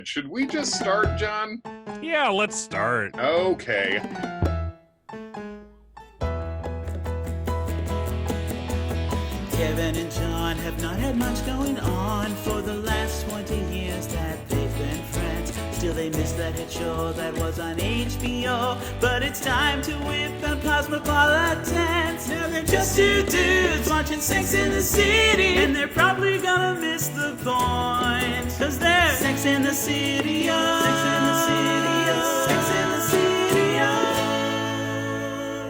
Should we just start, John? Yeah, let's start. Okay. Kevin and John have not had much going on for the last 20 years that they've been friends. Still they miss that hit show that was on HBO. But it's time to whip out Cosmopolitans. Now they're just two dudes watching Sex in the City, and they're probably gonna miss the point, 'cause they're Sex in the City, Sex in the City, Sex in the City.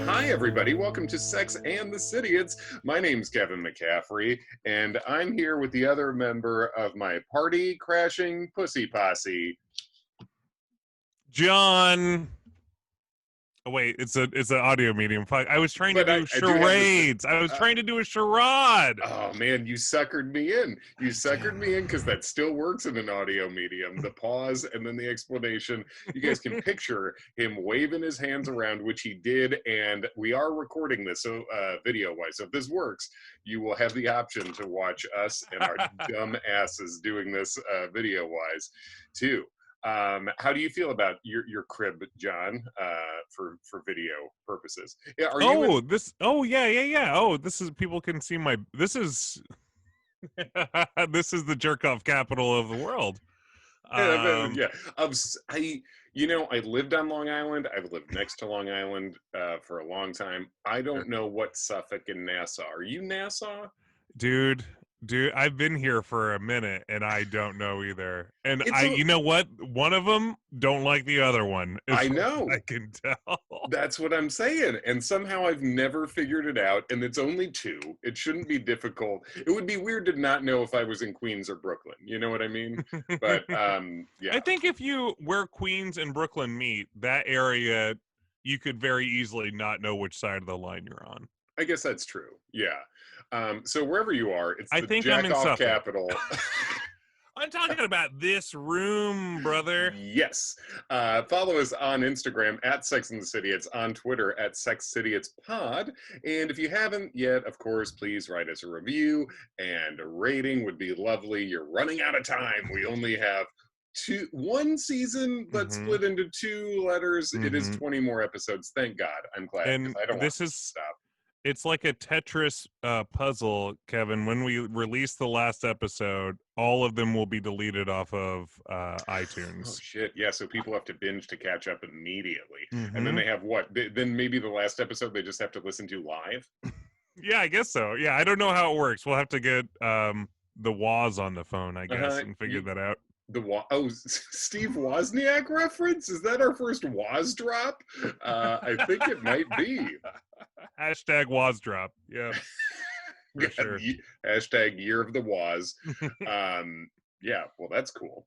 Hi, everybody. Welcome to Sex and the Cidiots. My name's Kevin McCaffrey, and I'm here with the other member of my party-crashing pussy posse. John. Oh wait, it's an audio medium. I was trying to do charades. I was trying to do a charade. Oh man, you suckered me in. You suckered me in because that still works in an audio medium. The pause and then the explanation. You guys can picture him waving his hands around, which he did, and we are recording this so video-wise. So if this works, you will have the option to watch us and our dumb asses doing this video-wise too. How do you feel about your crib, John, for video purposes? Yeah, yeah. Oh, this is, people can see my, this is this is the jerk off capital of the world. I lived on Long Island. I've lived next to Long Island for a long time. I don't know what Suffolk and Nassau. Are you Nassau? Dude, I've been here for a minute and I don't know either. And you know what? One of them don't like the other one. I know. I can tell. That's what I'm saying. And somehow I've never figured it out. And it's only two. It shouldn't be difficult. It would be weird to not know if I was in Queens or Brooklyn. You know what I mean? But yeah. I think where Queens and Brooklyn meet, that area, you could very easily not know which side of the line you're on. I guess that's true. Yeah. So wherever you are, it's I the think I'm in jack-off Suffolk. capital. I'm talking about this room, brother. Yes. Follow us on Instagram at Sex and the City. It's on Twitter at Sex Cidiots Pod. And if you haven't yet, of course, please write us a review, and a rating would be lovely. You're running out of time. We only have one season, but split into two letters. It is 20 more episodes. Thank God. I'm glad. And I don't want to stop. It's like a Tetris puzzle, Kevin. When we release the last episode, all of them will be deleted off of iTunes. Oh, shit. Yeah, so people have to binge to catch up immediately. And then they have what? Then maybe the last episode they just have to listen to live? Yeah, I guess so. Yeah, I don't know how it works. We'll have to get the Woz on the phone, I guess, and figure that out. Steve Wozniak reference? Is that our first Woz drop? I think it might be. Hashtag Woz drop. Yeah. For sure. Hashtag Year of the Woz. Yeah, well, that's cool.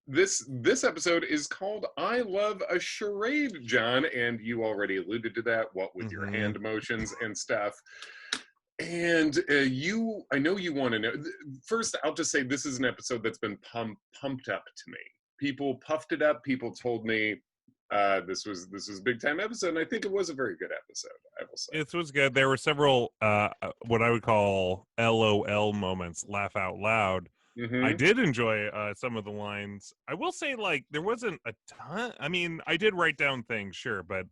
This episode is called I Love a Charade, John, and you already alluded to that, what with your hand motions and stuff. And I know you want to know. First, I'll just say this is an episode that's been pumped up to me. People puffed it up. People told me this was a big time episode, and I think it was a very good episode, I will say. It was good. There were several what I would call LOL moments, laugh out loud. I did enjoy some of the lines. I will say, like, there wasn't a ton. I mean, I did write down things, sure, but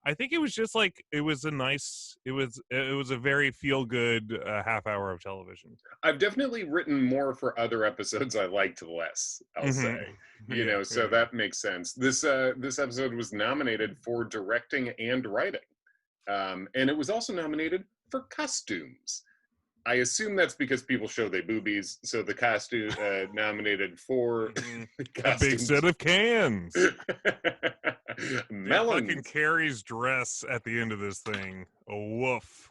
I think it was just like it was a very feel good half hour of television. I've definitely written more for other episodes I liked less, I'll say. So that makes sense. This episode was nominated for directing and writing. And it was also nominated for costumes. I assume that's because people show their boobies, so the costume nominated for a big set of cans. Melons. Fucking Carrie's dress at the end of this thing. Oh, woof.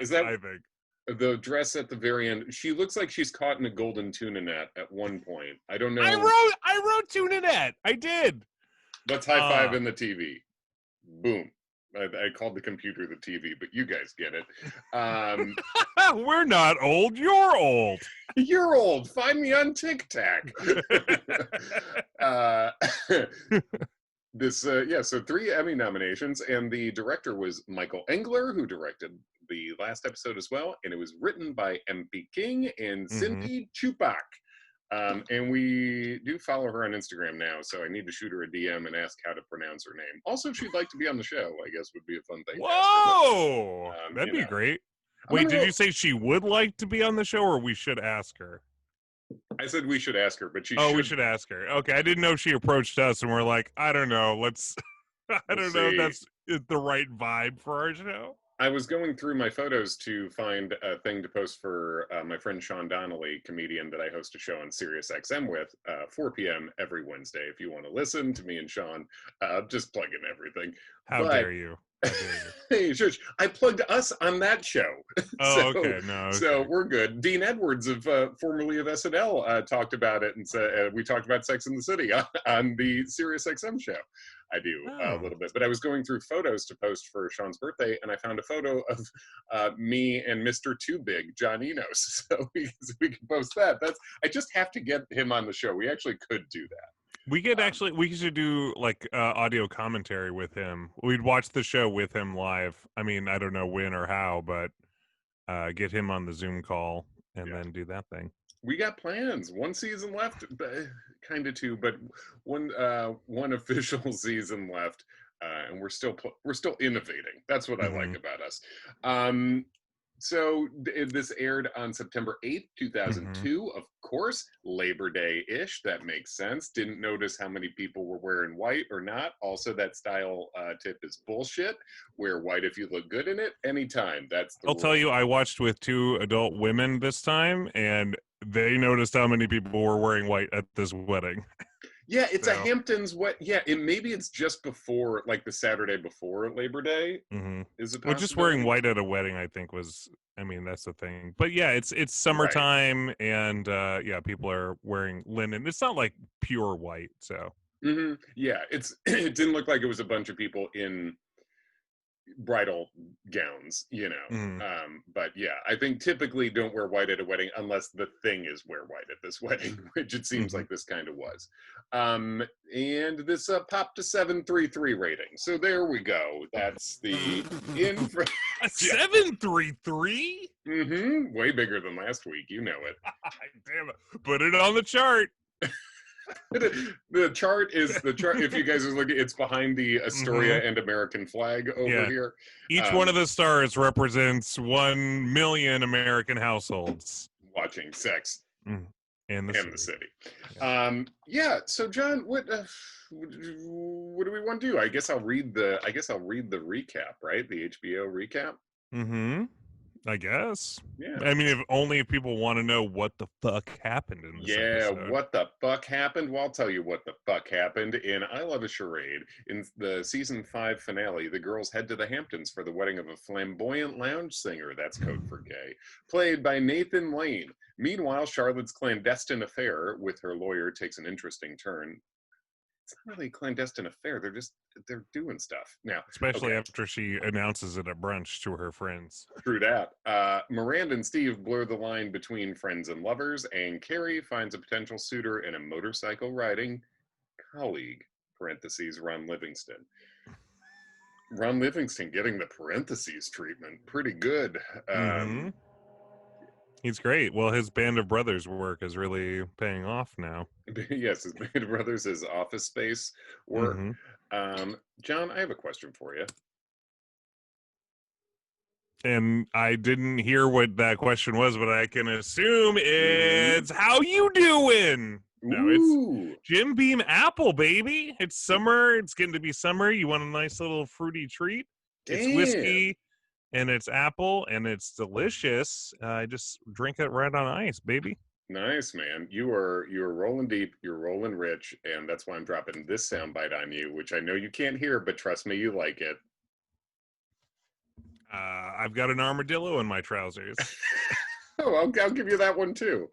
Is that I think the dress at the very end? She looks like she's caught in a golden tuna net at one point. I don't know. I wrote tuna net. I did. Let's high five in the TV. Boom. I called the computer the TV, but you guys get it. We're not old. You're old. You're old. Find me on TikTok. So 3 Emmy nominations, and the director was Michael Engler, who directed the last episode as well, and it was written by MP King and Cindy Chupak. And we do follow her on Instagram now, so I need to shoot her a DM and ask how to pronounce her name. Also, if she'd like to be on the show, I guess would be a fun thing. Whoa! To ask her, That'd be great. I'm Wait, gonna did roll- you say she would like to be on the show, or we should ask her? I said we should ask her, but we should ask her. Okay, I didn't know she approached us, and we're like, I don't know. Let's. I don't know if that's the right vibe for our show. I was going through my photos to find a thing to post for my friend Sean Donnelly, comedian that I host a show on Sirius XM with, 4 p.m. every Wednesday. If you want to listen to me and Sean, just plug in everything. How dare you? Hey, shush. I plugged us on that show. Okay. No. Okay. So we're good. Dean Edwards, formerly of SNL, talked about it, and said we talked about Sex in the City on the Sirius XM show. I do a little bit, but I was going through photos to post for Sean's birthday, and I found a photo of me and Mr. Too Big, John Enos. So we can post that. I just have to get him on the show. We actually could do that. We could we should do like audio commentary with him. We'd watch the show with him live. I mean, I don't know when or how, but get him on the Zoom call and then do that thing. We got plans. One season left, kind of two, but one official season left, and we're still innovating. That's what I like about us. So this aired on September 8th, 2002. Of course, Labor Day-ish. That makes sense. Didn't notice how many people were wearing white or not. Also, that style tip is bullshit. Wear white if you look good in it. Anytime. That's the rule. Tell you, I watched with 2 adult women this time, and they noticed how many people were wearing white at this wedding. Yeah, it's a Hamptons maybe it's just before, like the Saturday before Labor Day. Is it? Well, just wearing white at a wedding, I think that's the thing. But yeah, it's summertime, and people are wearing linen. It's not like pure white, so. Yeah, it didn't look like it was a bunch of people in bridal gowns, but yeah, I think typically don't wear white at a wedding unless the thing is wear white at this wedding, which it seems like this kind of was. And this popped to 733 rating, so there we go. That's the a 733. Way bigger than last week, you know it. Damn it, put it on the chart. The chart. If you guys are looking, it's behind the Astoria and American flag over here. Each one of the stars represents 1 million American households watching sex in the city. So John, what do we want to do? I guess I'll read the recap, right? The HBO recap. I guess. Yeah. I mean, if people want to know what the fuck happened in this episode. What the fuck happened? Well, I'll tell you what the fuck happened. In I Love a Charade, in the season 5 finale, the girls head to the Hamptons for the wedding of a flamboyant lounge singer, that's code for gay, played by Nathan Lane. Meanwhile, Charlotte's clandestine affair with her lawyer takes an interesting turn. It's not really a clandestine affair. They're doing stuff now. Especially after she announces it at brunch to her friends. True that. Miranda and Steve blur the line between friends and lovers, and Carrie finds a potential suitor in a motorcycle riding colleague, parentheses, Ron Livingston. Ron Livingston getting the parentheses treatment. Pretty good. He's great. Well, his Band of Brothers work is really paying off now. Yes, his Band of Brothers, his Office Space work. John, I have a question for you. And I didn't hear what that question was, but I can assume it's how you doing? No, it's Jim Beam Apple, baby. It's summer. It's getting to be summer. You want a nice little fruity treat? Damn. It's whiskey. And it's apple, and it's delicious. I just drink it right on ice, baby. Nice, man. You're rolling deep, you're rolling rich, and that's why I'm dropping this soundbite on you, which I know you can't hear, but trust me, you like it. I've got an armadillo in my trousers. I'll give you that one too.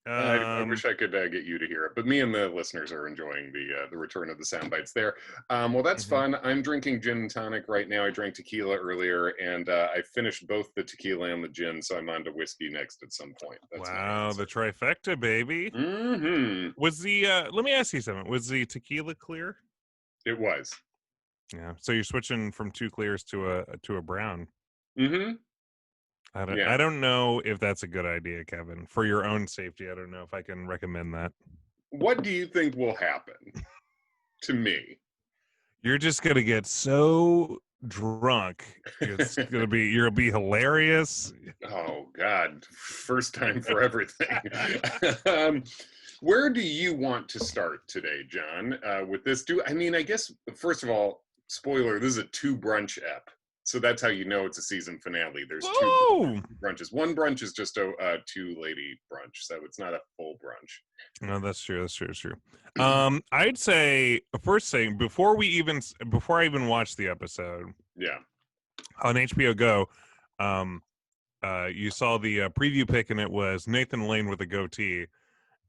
I wish I could get you to hear it, but me and the listeners are enjoying the return of the sound bites there. Well, that's fun. I'm drinking gin and tonic right now. I drank tequila earlier, and I finished both the tequila and the gin, so I'm on to whiskey next at some point. That's wow, the trifecta, baby. Was the let me ask you something. Was the tequila clear? It was. Yeah. So you're switching from 2 clears to a brown. I don't know if that's a good idea, Kevin. For your own safety, I don't know if I can recommend that. What do you think will happen to me? You're just gonna get so drunk. You're gonna be hilarious. Oh God, first time for everything. Where do you want to start today, John? With this, I guess first of all, spoiler: this is a 2 brunch ep, so that's how you know it's a season finale. There's 2 brunches. One brunch is just a 2 lady brunch, so it's not a full brunch. No, that's true. That's true. I'd say first thing before I even watched the episode. Yeah. On HBO Go, you saw the preview pic, and it was Nathan Lane with a goatee.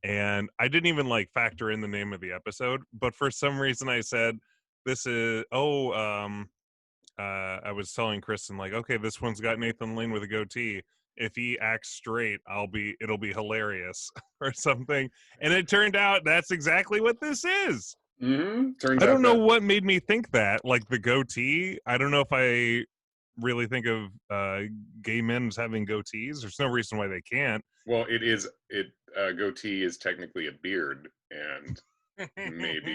And I didn't even factor in the name of the episode, but for some reason I said, this is, I was telling Kristen, okay, this one's got Nathan Lane with a goatee. If he acts straight, it'll be hilarious or something. And it turned out that's exactly what this is. Mm-hmm. I don't know what made me think that, the goatee. I don't know if I really think of gay men as having goatees. There's no reason why they can't. Well, goatee is technically a beard, and maybe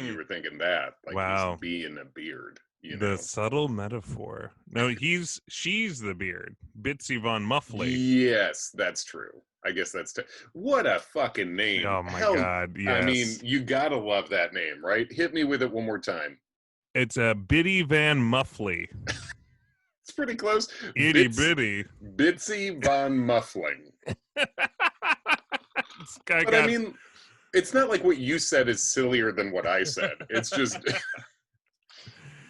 you were thinking that, wow, he's being a beard. The subtle metaphor. No, she's the beard. Bitsy Von Muffley. Yes, that's true. I guess that's what a fucking name. Oh my God! Yes. I mean, you gotta love that name, right? Hit me with it one more time. It's a Biddy Van Muffley. It's pretty close. Itty bitty. Bitsy Von Muffling. But I mean, it's not like what you said is sillier than what I said. It's just,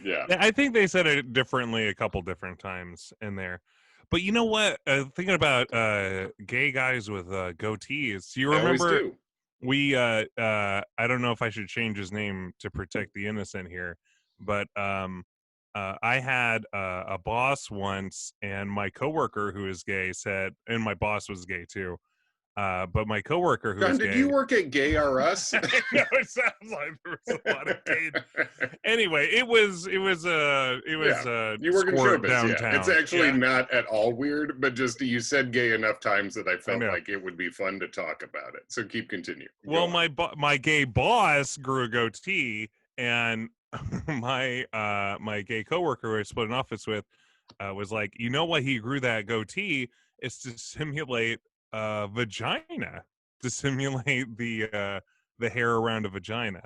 yeah. I think they said it differently a couple different times in there. But you know what? Thinking about gay guys with goatees, you remember we? I don't know if I should change his name to protect the innocent here, but I had a boss once, and my coworker who is gay said, and my boss was gay too. But my coworker who was gay. Did you work at Gay R Us? No, it sounds like there was a lot of gay. Anyway, it was you work in showbiz downtown. Yeah. It's actually not at all weird, but just you said gay enough times that I felt like it would be fun to talk about it. So keep continuing. Well, my gay boss grew a goatee, and my gay coworker who I split an office with was like, you know why he grew that goatee? It's to simulate vagina, to simulate the hair around a vagina,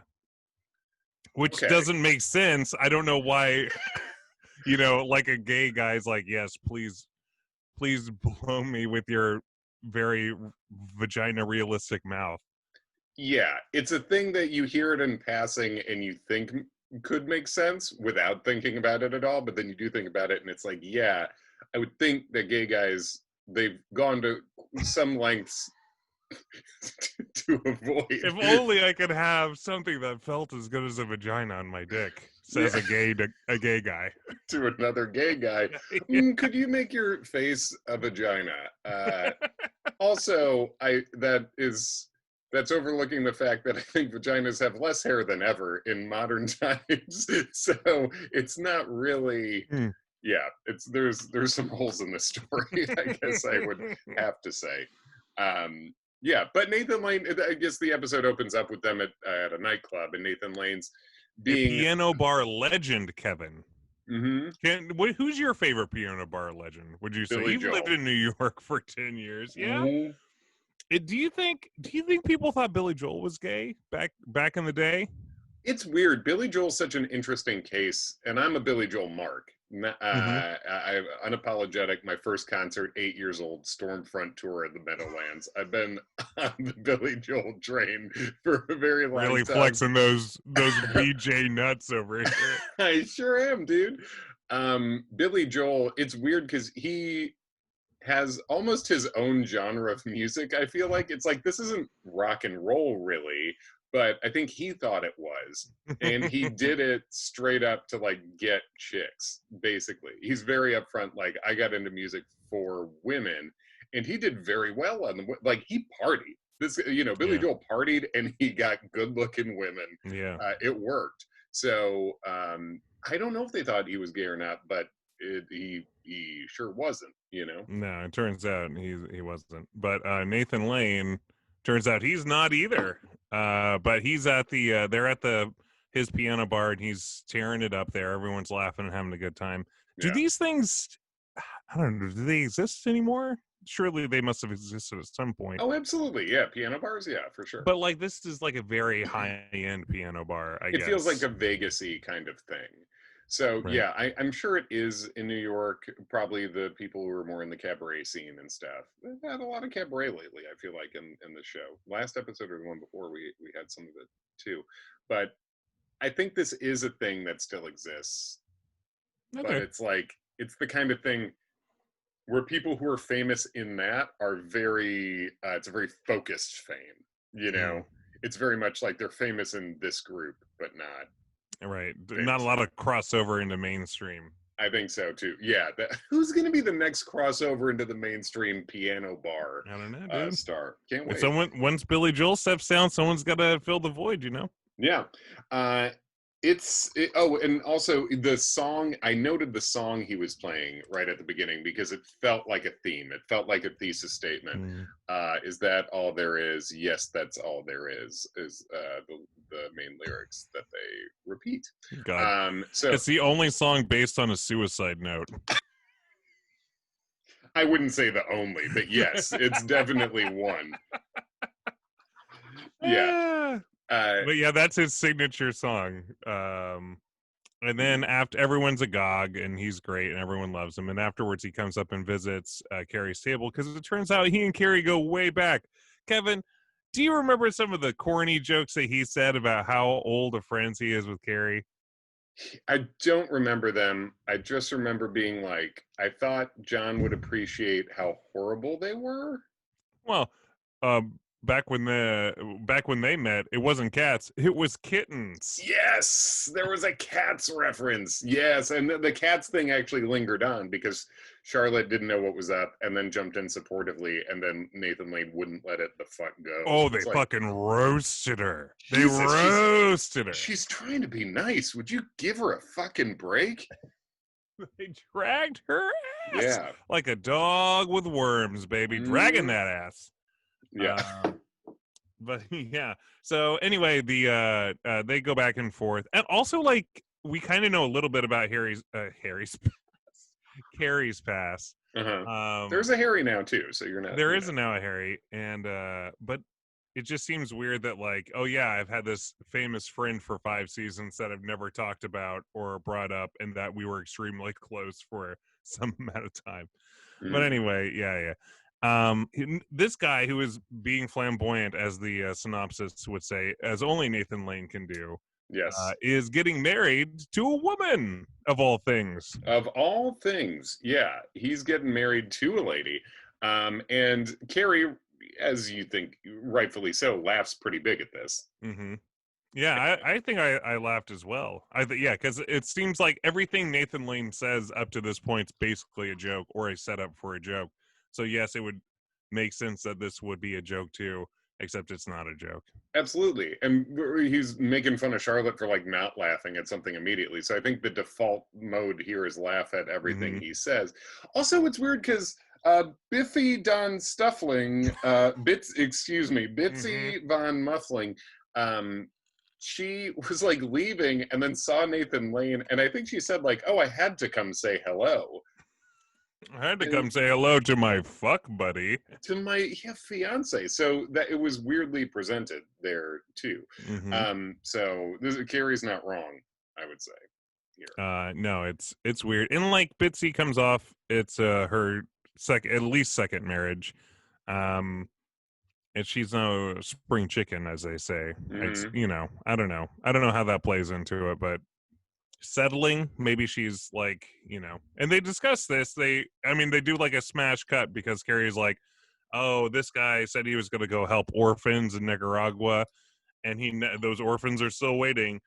which doesn't make sense. I don't know why. A gay guy's like, yes, please blow me with your very vagina realistic mouth. Yeah, it's a thing that you hear it in passing and you think could make sense without thinking about it at all, but then you do think about it and it's like, yeah, I would think that gay guys, they've gone to some lengths to avoid. If only I could have something that felt as good as a vagina on my dick, says a gay guy to another gay guy. Could you make your face a vagina? Also, that's overlooking the fact that I think vaginas have less hair than ever in modern times. So it's not really. Yeah, there's some holes in the story, I guess I would have to say. Yeah, but Nathan Lane, I guess the episode opens up with them at a nightclub, and Nathan Lane's being a piano bar legend, Kevin. Mm-hmm. Who's your favorite piano bar legend? Would you say you've lived in New York for 10 years? Yeah. Mm-hmm. Do you think people thought Billy Joel was gay back in the day? It's weird. Billy Joel's such an interesting case, and I'm a Billy Joel mark. I'm unapologetic. My first concert, 8 years old, Stormfront tour of the Meadowlands. I've been on the Billy Joel train for a very long time. Really flexing those BJ nuts over here. I sure am, dude. Billy Joel, it's weird because he has almost his own genre of music. I feel like it's like, this isn't rock and roll really, but I think he thought it was, and he did it straight up to get chicks. Basically, he's very upfront. I got into music for women, and he did very well on he partied. Billy Joel partied, and he got good-looking women. Yeah, it worked. So I don't know if they thought he was gay or not, but he sure wasn't, you know. No, it turns out he wasn't. But Nathan Lane, turns out he's not either. But he's at the they're at his piano bar, and he's tearing it up there. Everyone's laughing and having a good time. Do these things, I don't know, do they exist anymore? Surely they must have existed at some point. Oh, absolutely. Yeah, piano bars, yeah, for sure. But like this is like a very high-end piano bar, I guess. It feels like a Vegas-y kind of thing. So yeah, I'm sure it is in New York. Probably the people who are more in the cabaret scene and stuff. They've had a lot of cabaret lately, I feel like, in the show. Last episode or the one before, we had some of it too. But I think this is a thing that still exists. Okay. But it's like, it's the kind of thing where people who are famous in that are very, it's a very focused fame, you know? It's very much like they're famous in this group, but not. Right. Not a lot of crossover into mainstream. I think so too. Yeah. Who's going to be the next crossover into the mainstream piano bar? I don't know, dude. Star. Can't wait. Once Billy Joel steps down, someone's got to fill the void, you know? Yeah. And also the song, I noted the song he was playing right at the beginning because it felt like a theme. It felt like a thesis statement. Is that all there is? Yes, that's all there is the main lyrics that they repeat. God. So it's the only song based on a suicide note. I wouldn't say the only, but yes, it's definitely one. Yeah. But yeah, that's his signature song. And then after everyone's agog and he's great and everyone loves him. And afterwards he comes up and visits Carrie's table because it turns out he and Carrie go way back. Kevin, do you remember some of the corny jokes that he said about how old of friends he is with Carrie? I don't remember them. I just remember being like, I thought John would appreciate how horrible they were. Well, back when they met, it wasn't cats, it was kittens. Yes, there was a cats reference. Yes, and the cats thing actually lingered on because Charlotte didn't know what was up and then jumped in supportively, and then Nathan Lane wouldn't let it the fuck go. Oh, they fucking roasted her. They roasted her. She's trying to be nice. Would you give her a fucking break? They dragged her ass. Yeah. Like a dog with worms, baby. Dragging that ass. Yeah. But yeah. So anyway, they go back and forth. And also, like, we kind of know a little bit about Carrie's past. There's a Harry now too, so you're not. There is now a Harry, and but it just seems weird that, like, oh yeah, I've had this famous friend for 5 seasons that I've never talked about or brought up, and that we were extremely close for some amount of time. But anyway, yeah. This guy who is being flamboyant, as the synopsis would say, as only Nathan Lane can do, yes, is getting married to a woman, of all things. Of all things, yeah, he's getting married to a lady, and Carrie, as you think, rightfully so, laughs pretty big at this. Yeah, I think I laughed as well. Because it seems like everything Nathan Lane says up to this point is basically a joke or a setup for a joke. So yes, it would make sense that this would be a joke too, except it's not a joke. Absolutely. And he's making fun of Charlotte for like not laughing at something immediately. So I think the default mode here is laugh at everything he says. Also, it's weird because Biffy Don Stuffling, Bitsy Von Muffling, she was like leaving and then saw Nathan Lane, and I think she said like, "Oh, I had to come say hello. I had to come say hello to my fuck buddy, to my fiance." So that it was weirdly presented there too. So Carrie's not wrong, I would say. Here. No, it's weird, and like Bitsy comes off, it's her at least second marriage, and she's no spring chicken, as they say. It's, I don't know how that plays into it, but settling, maybe she's like, and they discuss this. They do like a smash cut because Carrie's like, oh, this guy said he was going to go help orphans in Nicaragua, and those orphans are still waiting.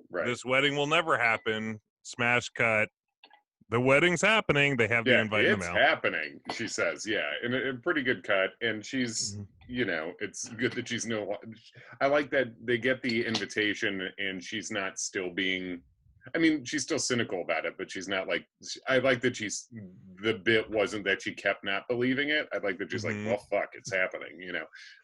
Right. This wedding will never happen. Smash cut. The wedding's happening. They have the invite in the mail. It's happening, she says. Yeah, and a pretty good cut. And she's, it's good that she's I like that they get the invitation and she's not still being I mean, she's still cynical about it, but she's not like, I like that the bit wasn't that she kept not believing it. I like that she's like, well, fuck, it's happening,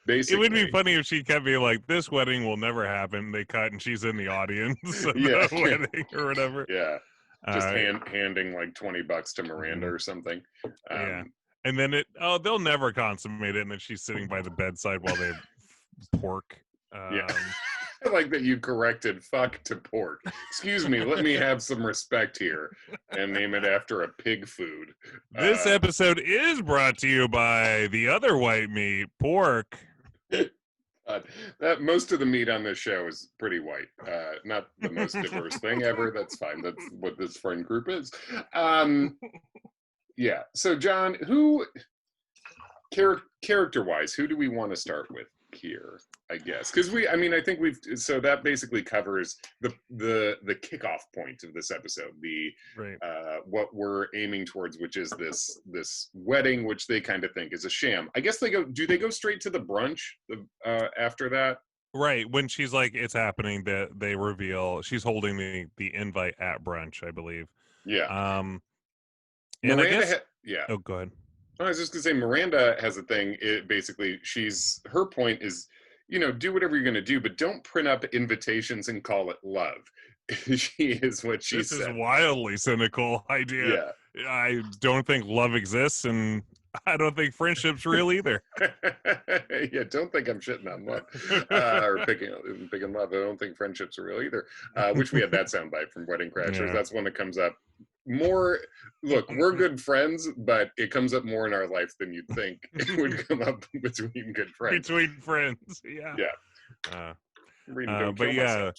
basically. It would be funny if she kept being like, this wedding will never happen. They cut and she's in the audience of the wedding or whatever. Yeah. Just handing like $20 to Miranda or something. Yeah. And then they'll never consummate it. And then she's sitting by the bedside while they pork. Yeah. I like that you corrected fuck to pork. Excuse me, let me have some respect here and name it after a pig food. This episode is brought to you by the other white meat, pork. That most of the meat on this show is pretty white. Not the most diverse thing ever. That's fine. That's what this friend group is. Yeah. So John, who character-wise, who do we want to start with here? I guess because I think so that basically covers the kickoff point of this episode, what we're aiming towards, which is this wedding, which they kind of think is a sham. I guess do they go straight to the brunch after that? Right, when she's like, it's happening, that they reveal she's holding the invite at brunch, I believe. Yeah. And Miranda I guess, oh, go ahead. I was just gonna say Miranda has a thing. Basically, her point is, do whatever you're gonna do, but don't print up invitations and call it love. She is what she said. This is wildly cynical idea. Yeah. I don't think love exists, and I don't think friendship's real either. Yeah, don't think I'm shitting on love or picking love. I don't think friendships are real either. Which we had that soundbite from Wedding Crashers. Yeah. That's one that comes up more. Look, we're good friends, but it comes up more in our life than you'd think it would come up between good friends. Between friends, yeah. Yeah. But yeah,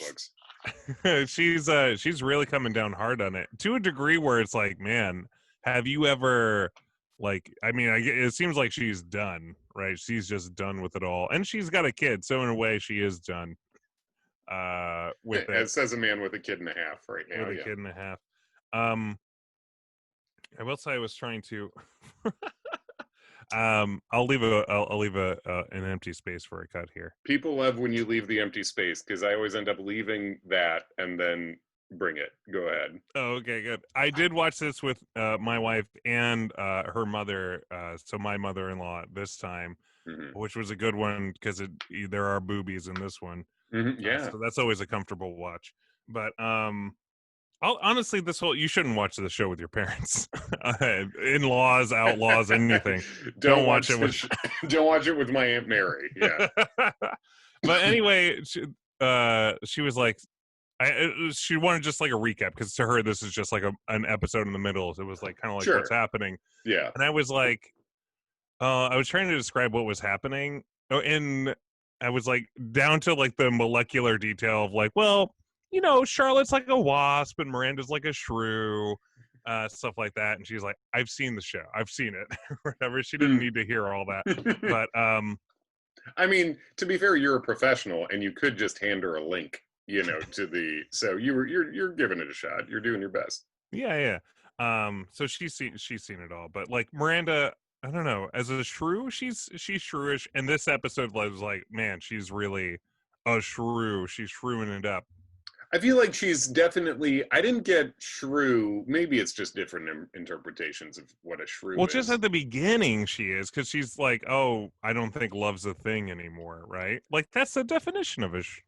she's really coming down hard on it to a degree where it's like, man, have you ever it seems like she's done, right? She's just done with it all, and she's got a kid, so in a way, she is done. With it says a man with a kid and a half right now. With a kid and a half. I will say I was trying to. I'll leave an empty space for a cut here. People love when you leave the empty space because I always end up leaving that and then bring it. Go ahead. Oh, okay, good. I did watch this with my wife and her mother. So my mother-in-law this time, which was a good one because there are boobies in this one. Yeah, so that's always a comfortable watch. But honestly, you shouldn't watch the show with your parents, in-laws, outlaws, anything. Don't watch it with. Don't watch it with my Aunt Mary. Yeah. But anyway, she was like, she wanted just like a recap because to her this is just like an episode in the middle. So it was like kind of like what's happening. Yeah. And I was like, I was trying to describe what was happening, and I was like down to like the molecular detail of like, well, Charlotte's like a wasp and Miranda's like a shrew, stuff like that. And she's like, I've seen the show. I've seen it. Whatever. She didn't need to hear all that. But I mean, to be fair, you're a professional and you could just hand her a link, so you're giving it a shot. You're doing your best. Yeah. So she's seen it all. But like Miranda, I don't know, as a shrew, she's shrewish. And this episode was like, man, she's really a shrew. She's shrewing it up. I feel like she's definitely. I didn't get shrew. Maybe it's just different interpretations of what a shrew is. Well, just at the beginning, she is because she's like, "Oh, I don't think love's a thing anymore," right? Like that's the definition of this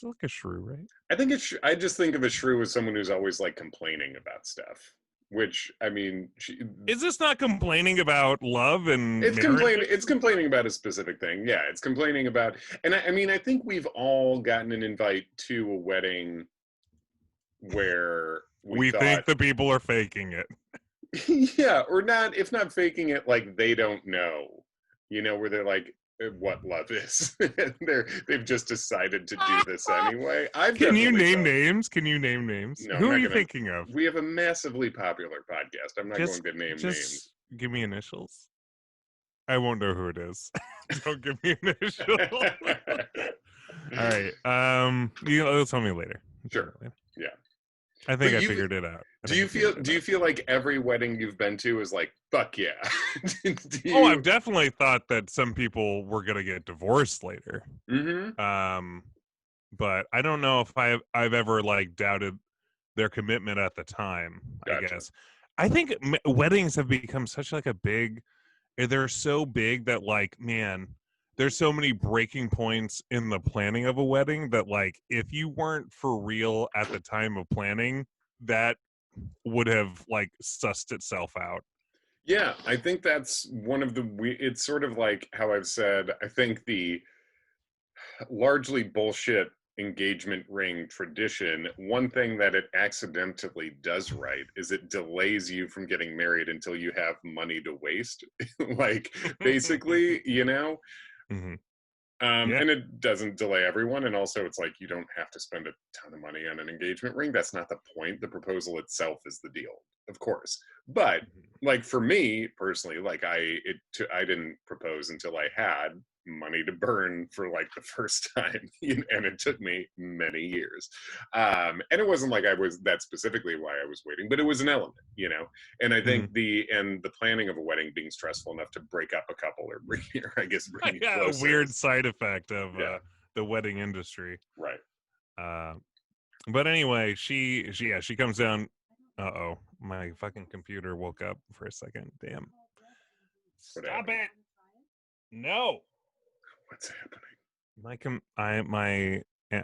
like a shrew, right? I think I just think of a shrew as someone who's always like complaining about stuff. Which I mean, is this not complaining about love and? It's complaining. It's complaining about a specific thing. Yeah, it's complaining about. And I mean, I think we've all gotten an invite to a wedding where we think the people are faking it. Yeah, or not. If not faking it, like they don't know. Where they're like, what love is. They've just decided to do this anyway. Can you name names? No, who are you thinking of? We have a massively popular podcast. I'm not going to name names. Give me initials. I won't know who it is. Don't give me initials. All right. You'll tell me later. Sure. Yeah. I think I figured it out. Do you feel like every wedding you've been to is like, fuck yeah? I've definitely thought that some people were gonna get divorced later. Mm-hmm. But I don't know if I've ever like doubted their commitment at the time. Gotcha. I guess. I think weddings have become such like a big. They're so big that like, man, there's so many breaking points in the planning of a wedding that like, if you weren't for real at the time of planning, that would have like sussed itself out. Yeah, I think that's one of the. It's sort of like how I've said. I think the largely bullshit engagement ring tradition, one thing that it accidentally does right is it delays you from getting married until you have money to waste. Like, basically, Mm-hmm. and it doesn't delay everyone. And also, it's like you don't have to spend a ton of money on an engagement ring. That's not the point. The proposal itself is the deal, of course. But like for me personally, like I didn't propose until I had money to burn for like the first time, and it took me many years. And it wasn't like I was that specifically why I was waiting, but it was an element, And I think the planning of a wedding being stressful enough to break up a couple or bring, or I guess bring Yeah, a weird side effect of the wedding industry, right? But anyway, she comes down. My fucking computer woke up for a second. Damn. Stop it. No. What's happening? My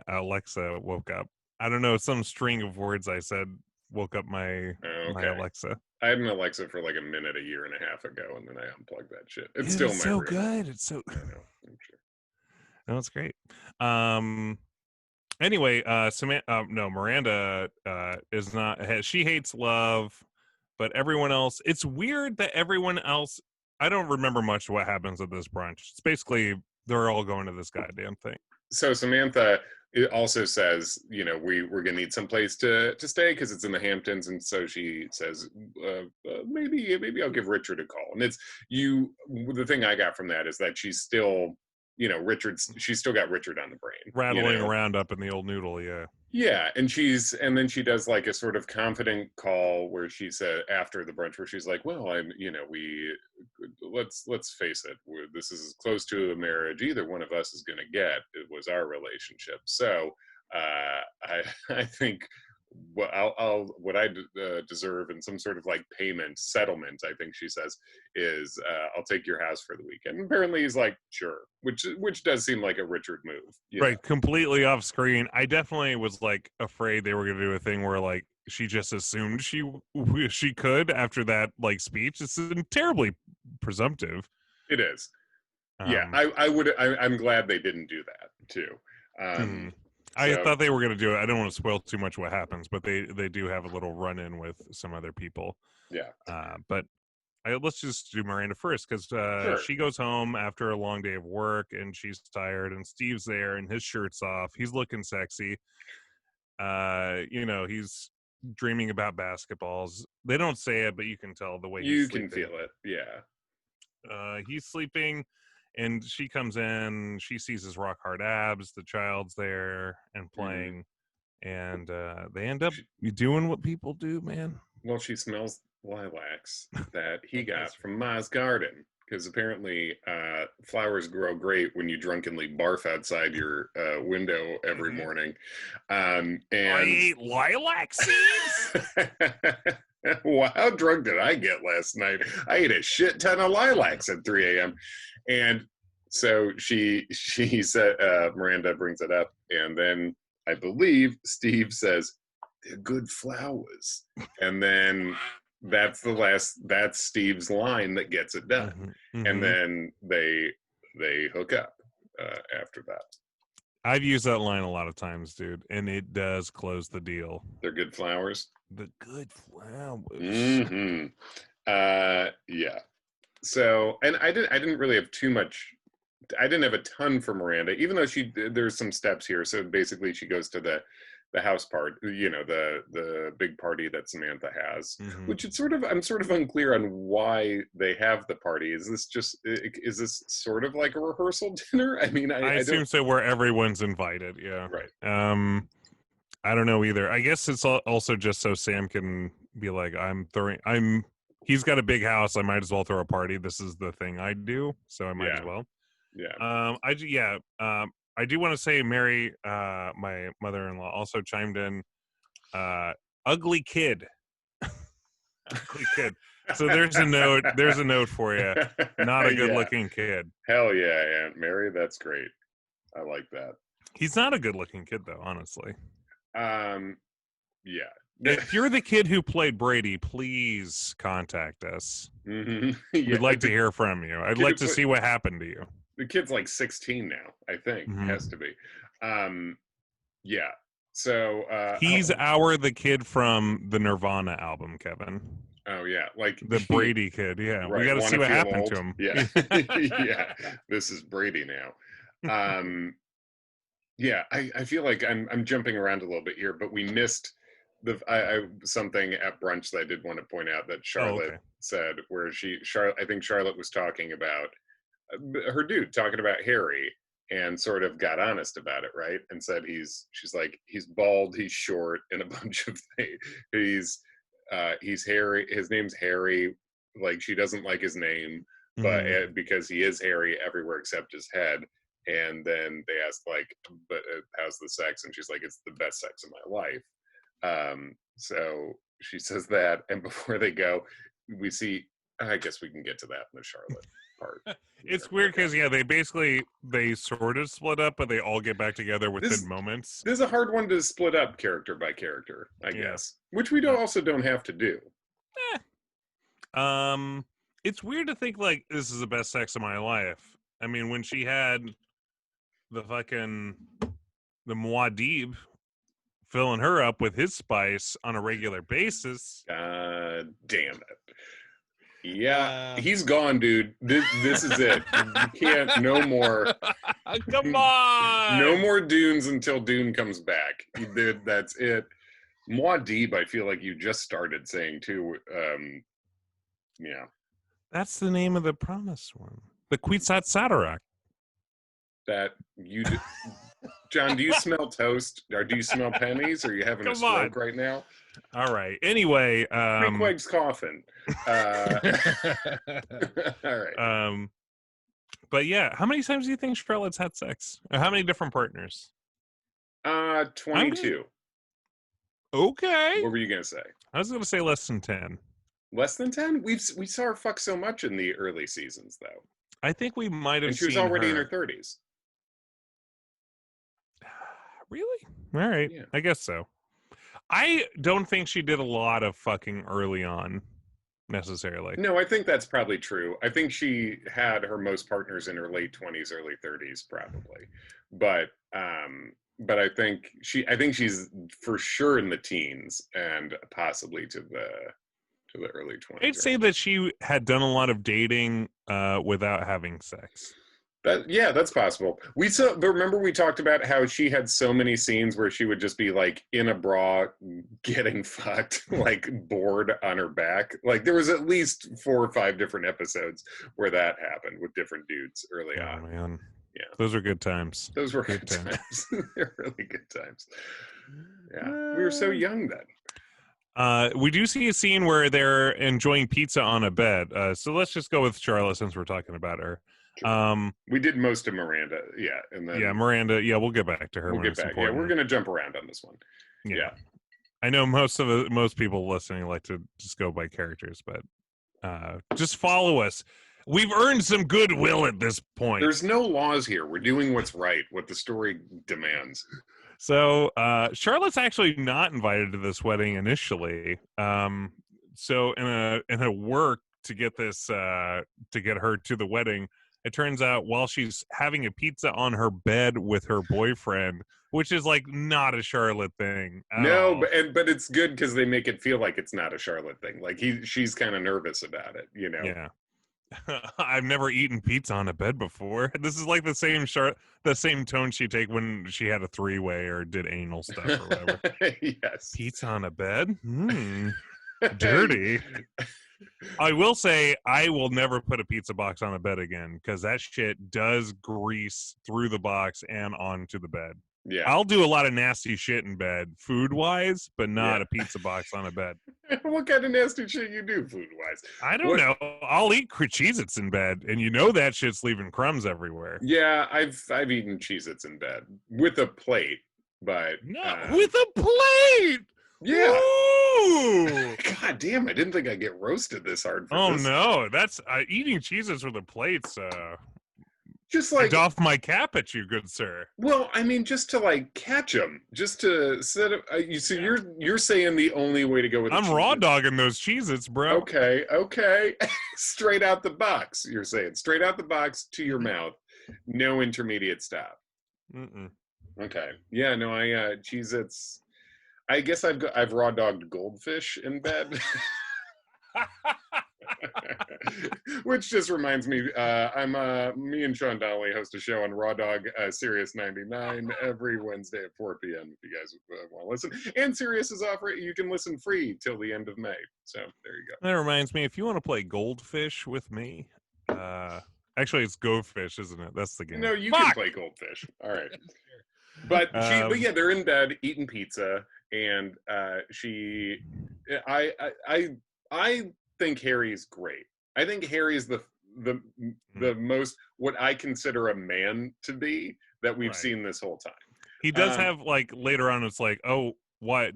Alexa woke up. I don't know, some string of words I said woke up my Alexa. I had an Alexa for like a minute a year and a half ago, and then I unplugged that shit. It's still my so room. good. It's so. I know. I'm sure. No, it's great. Anyway, Miranda is not. She hates love, but everyone else. It's weird that everyone else. I don't remember much of what happens at this brunch. It's basically they're all going to this goddamn thing. So Samantha also says, we're gonna need some place to stay because it's in the Hamptons, and so she says, maybe I'll give Richard a call. And it's the thing I got from that is that she's still. She's still got Richard on the brain. Rattling around up in the old noodle, yeah. Yeah, and then she does like a sort of confident call where she said after the brunch where she's like, well, let's face it, this is as close to a marriage either one of us is going to get. It was our relationship. So I think what I deserve in some sort of like settlement, I think she says, is I'll take your house for the weekend. And apparently he's like, sure, which does seem like a Richard move, right? Completely off screen. I definitely was like afraid they were going to do a thing where like she just assumed she could after that like speech. It's terribly presumptive. It is. Yeah, I'm glad they didn't do that too. I thought they were going to do it. I don't want to spoil too much what happens, but they do have a little run-in with some other people. Yeah. But let's just do Miranda first, because sure. She goes home after a long day of work, and she's tired, and Steve's there, and his shirt's off. He's looking sexy. He's dreaming about basketballs. They don't say it, but you can tell the way you can feel it. Yeah. He's sleeping. And she comes in, she sees his rock hard abs, the child's there and playing, and they end up doing what people do, man. Well, she smells lilacs that he got from Ma's garden, because apparently flowers grow great when you drunkenly barf outside your window every morning. And I ate lilac seeds? Well, how drunk did I get last night? I ate a shit ton of lilacs at 3 a.m. And so she said, Miranda brings it up, and then I believe Steve says, "They're good flowers," and then that's Steve's line that gets it done. Mm-hmm. And then they hook up after that. I've used that line a lot of times, dude, and it does close the deal. They're good flowers. The good flowers. Mm-hmm. Yeah. So, and I didn't really have too much. I didn't have a ton for Miranda, even though there's some steps here. So basically, she goes to the house part, the big party that Samantha has, which I'm sort of unclear on why they have the party. Is this sort of like a rehearsal dinner? I mean, I assume so, where everyone's invited. Yeah. Right. I don't know either. I guess it's also just so Sam can be like, he's got a big house. I might as well throw a party. This is the thing I do, so I might as well. Yeah. I do want to say Mary, my mother-in-law, also chimed in ugly kid. Ugly kid. So there's a note. There's a note for you. Not a good-looking kid. Hell yeah, Aunt Mary. That's great. I like that. He's not a good-looking kid, though. Honestly. Yeah. If you're the kid who played Brady, please contact us. Yeah, We'd like to hear from you. I'd like to see what happened to you. The kid's like 16 now, I think. Has to be. Yeah. So he's the kid from the Nirvana album, Kevin. Oh yeah, like the Brady kid. Yeah, right. We got to see what happened to him. Yeah, yeah. This is Brady now. Yeah, I feel like I'm jumping around a little bit here, but we missed something at brunch that I did want to point out that Charlotte said, where I think Charlotte was talking about her dude talking about Harry, and sort of got honest about it, right? And said she's like, he's bald, he's short, and a bunch of things. He's Harry. His name's Harry. Like, she doesn't like his name, but because he is hairy everywhere except his head. And then they asked, like, but how's the sex? And she's like, it's the best sex of my life. So she says that, and before they go, we see. I guess we can get to that in the Charlotte part. It's weird because they sort of split up, but they all get back together within moments. This is a hard one to split up character by character, I guess, which we also don't have to do. It's weird to think like this is the best sex of my life. I mean, when she had the Muad'Dib filling her up with his spice on a regular basis. God damn it. Yeah, he's gone, dude. This is it. You can't, no more. Come on. No more Dunes until Dune comes back. That's it. Muad'Dib, I feel like you just started saying too. Yeah. That's the name of the promised one. The Kwisatz Haderach. That you do. John, do you smell toast? Or do you smell pennies? Are you having a stroke right now? All right. Anyway, Queequeg's coughing. All right. But yeah, how many times do you think Charlotte's had sex? Or how many different partners? 22. Okay. What were you gonna say? I was gonna say less than 10. Less than 10? We saw her fuck so much in the early seasons, though. I think we might have. And she was already in her 30s. Really? All right. Yeah. I guess so. I don't think she did a lot of fucking early on, necessarily. No, I think that's probably true. I think she had her most partners in her late 20s, early 30s, probably. But I think she's for sure in the teens and possibly to the early 20s. I'd say that she had done a lot of dating without having sex. That's possible. But remember we talked about how she had so many scenes where she would just be like in a bra getting fucked, like bored on her back. Like there was at least 4 or 5 different episodes where that happened with different dudes early on. Man. Yeah. Those are good times. Those were good times. They're really good times. Yeah. We were so young then. We do see a scene where they're enjoying pizza on a bed. So let's just go with Charlotte since we're talking about her. We did most of Miranda, and then Miranda. Yeah, we'll get back to her. We'll get back. Important. Yeah, we're gonna jump around on this one. Yeah. I know most people listening like to just go by characters, but just follow us. We've earned some goodwill at this point. There's no laws here. We're doing what's right, what the story demands. So Charlotte's actually not invited to this wedding initially. So in a work to get her to the wedding. It turns out while she's having a pizza on her bed with her boyfriend, which is like not a Charlotte thing. No, but it's good because they make it feel like it's not a Charlotte thing. Like she's kind of nervous about it, you know? Yeah. I've never eaten pizza on a bed before. This is like the same tone she'd take when she had a 3-way or did anal stuff or whatever. Yes. Pizza on a bed? Dirty. I will say I will never put a pizza box on a bed again because that shit does grease through the box and onto the bed. Yeah, I'll do a lot of nasty shit in bed, food-wise, but not a pizza box on a bed. What kind of nasty shit you do, food-wise? I don't know. I'll eat Cheez-Its in bed, and you know that shit's leaving crumbs everywhere. Yeah, I've eaten Cheez-Its in bed with a plate, but with a plate. Yeah. Ooh! God damn, I didn't think I'd get roasted this hard for Oh this. no, that's eating cheeses with the plates. Just I like, doff my cap at you, good sir. well, I mean, just to like catch them, just to set up. You see, you're saying the only way to go with I'm raw dogging those cheeses, bro. Okay, straight out the box. You're saying straight out the box to your mouth, no intermediate stop. Mm-mm. Okay, yeah, no, Cheez-Its. I guess I've raw dogged goldfish in bed. Which just reminds me, me and Sean Donnelly host a show on Raw Dog, Sirius 99 every Wednesday at 4 p.m. if you guys want to listen. And Sirius is offering, you can listen free till the end of May. So there you go. That reminds me, if you want to play Goldfish with me, actually it's Go Fish, isn't it? That's the game. No, you can play Goldfish. All right. But yeah, they're in bed eating pizza, and I think Harry's great. I think Harry's the most what I consider a man to be that we've seen this whole time. He does have like later on. It's like, oh, what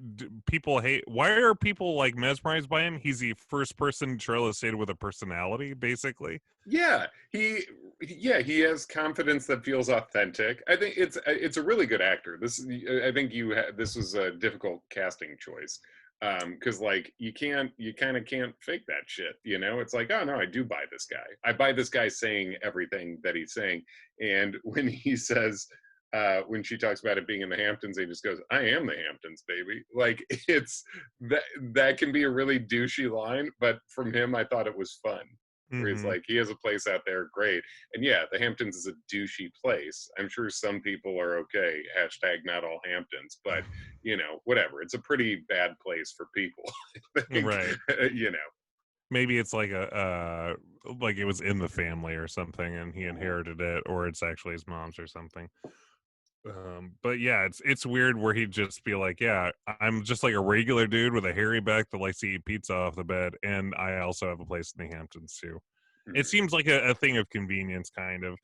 people hate? Why are people like mesmerized by him? He's the first person Charlotte stated with a personality, basically. Yeah, he has confidence that feels authentic. I think it's a really good actor. I think this was a difficult casting choice. Because like you kind of can't fake that shit, you know. It's like, oh no, I do buy this guy. I buy this guy saying everything that he's saying. And when he says, when she talks about it being in the Hamptons, he just goes, "I am the Hamptons, baby." Like it's that can be a really douchey line, but from him, I thought it was fun. Where he's like, he has a place out there, great. And yeah, the Hamptons is a douchey place. I'm sure some people are okay, hashtag not all Hamptons, but you know, whatever. It's a pretty bad place for people. Right. You know. Maybe it's like like it was in the family or something and he inherited it, or it's actually his mom's or something. But yeah, it's weird where he'd just be like, yeah, I'm just like a regular dude with a hairy back that likes to eat pizza off the bed, and I also have a place in the Hamptons too. Mm-hmm. It seems like a thing of convenience, kind of.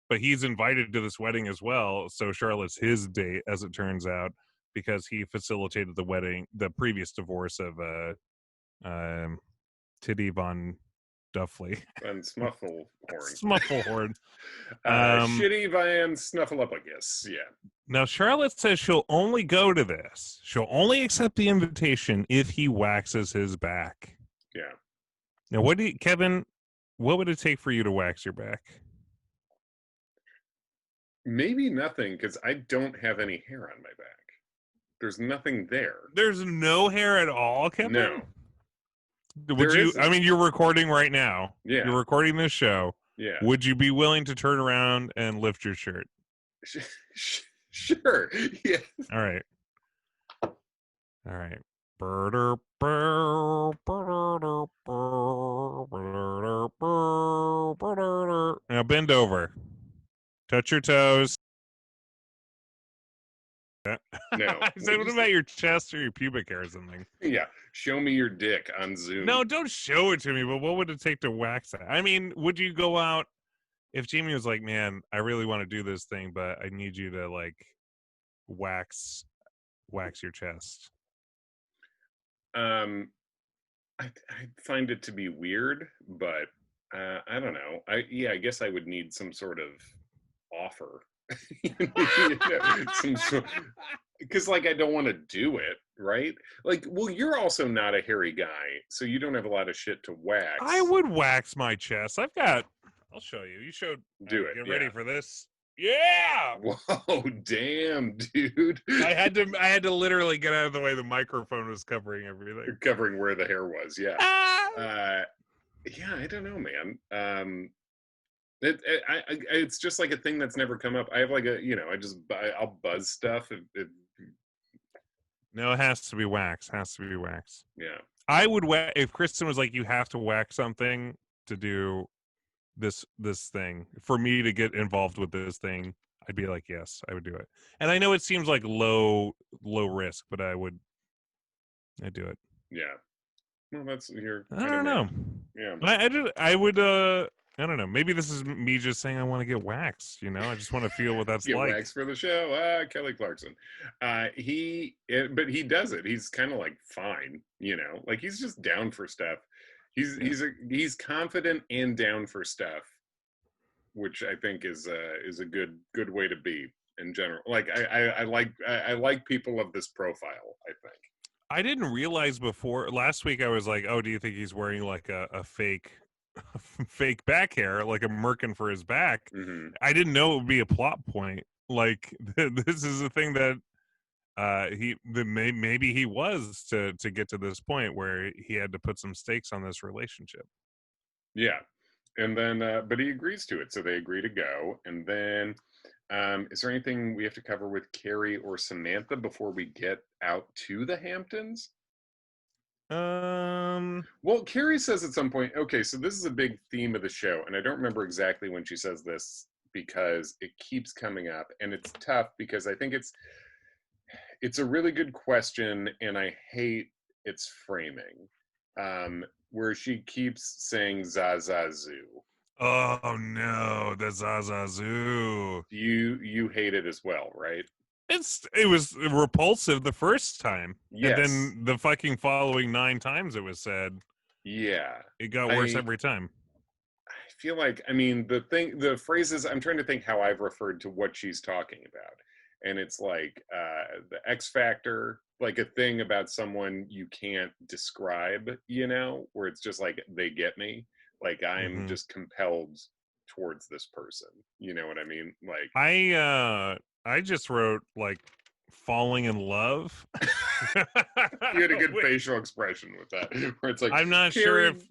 But he's invited to this wedding as well, so Charlotte's his date, as it turns out, because he facilitated the wedding, the previous divorce of Titty Von Duffley and Smufflehorn. Smufflehorn. Shitty Van Snuffleupagus. Yeah. Now Charlotte says she'll only go to this. She'll only accept the invitation if he waxes his back. Yeah. Now, Kevin? What would it take for you to wax your back? Maybe nothing, because I don't have any hair on my back. There's nothing there. There's no hair at all, Kevin? No. Would you? I mean, you're recording right now. Yeah. You're recording this show. Yeah. Would you be willing to turn around and lift your shirt? Sure. Yeah. All right. All right. Now bend over. Touch your toes. No. Is that what about your chest or your pubic hair or something? Yeah. Show me your dick on Zoom. No, don't show it to me, but what would it take to wax that? I mean, would you go out if Jamie was like, man, I really want to do this thing, but I need you to like wax your chest? I find it to be weird, but I don't know. I guess I would need some sort of offer. Because like I don't want to do it, right? Like, well, you're also not a hairy guy, so you don't have a lot of shit to wax. I would wax my chest. I'll show you. You showed. Do it. Get ready for this. Yeah. Whoa, damn, dude. I had to literally get out of the way. The microphone was covering everything. Covering where the hair was. Yeah. Yeah, I don't know, man. It's just like a thing that's never come up. I have like I'll buzz stuff. No, it has to be wax. Yeah. I would wax if Kristen was like, you have to wax something to do this thing for me to get involved with this thing. I'd be like, yes, I would do it. And I know it seems like low risk, but I'd do it. Yeah. Well, that's your. I don't know. Yeah. I would. I don't know. Maybe this is me just saying I want to get waxed. I just want to feel what that's Get like. waxed for the show. Kelly Clarkson. But he does it. He's kind of like fine, like he's just down for stuff. He's confident and down for stuff, which I think is a good way to be in general. Like I like people of this profile, I think. I didn't realize before last week. I was like, oh, do you think he's wearing like a fake back hair, like a merkin for his back? Mm-hmm. I didn't know it would be a plot point. Like this is a thing that maybe he was to get to this point where he had to put some stakes on this relationship. Yeah. And then but he agrees to it, so they agree to go. And then is there anything we have to cover with Carrie or Samantha before we get out to the Hamptons? Well, Carrie says at some point, okay, so this is a big theme of the show, and I don't remember exactly when she says this because it keeps coming up, and it's tough because I think it's a really good question, and I hate its framing, where she keeps saying Zaza Zoo. Oh no, the Zaza Zoo. You hate it as well, right? It was repulsive the first time. Yes. And then the fucking following 9 times it was said. Yeah. It got worse every time. I feel like, the phrases, I'm trying to think how I've referred to what she's talking about. And it's like the X Factor, like a thing about someone you can't describe, where it's just like, they get me. Like I'm just compelled towards this person. You know what I mean? Like I just wrote like falling in love. You had a good facial expression with that, where it's like I'm not sure if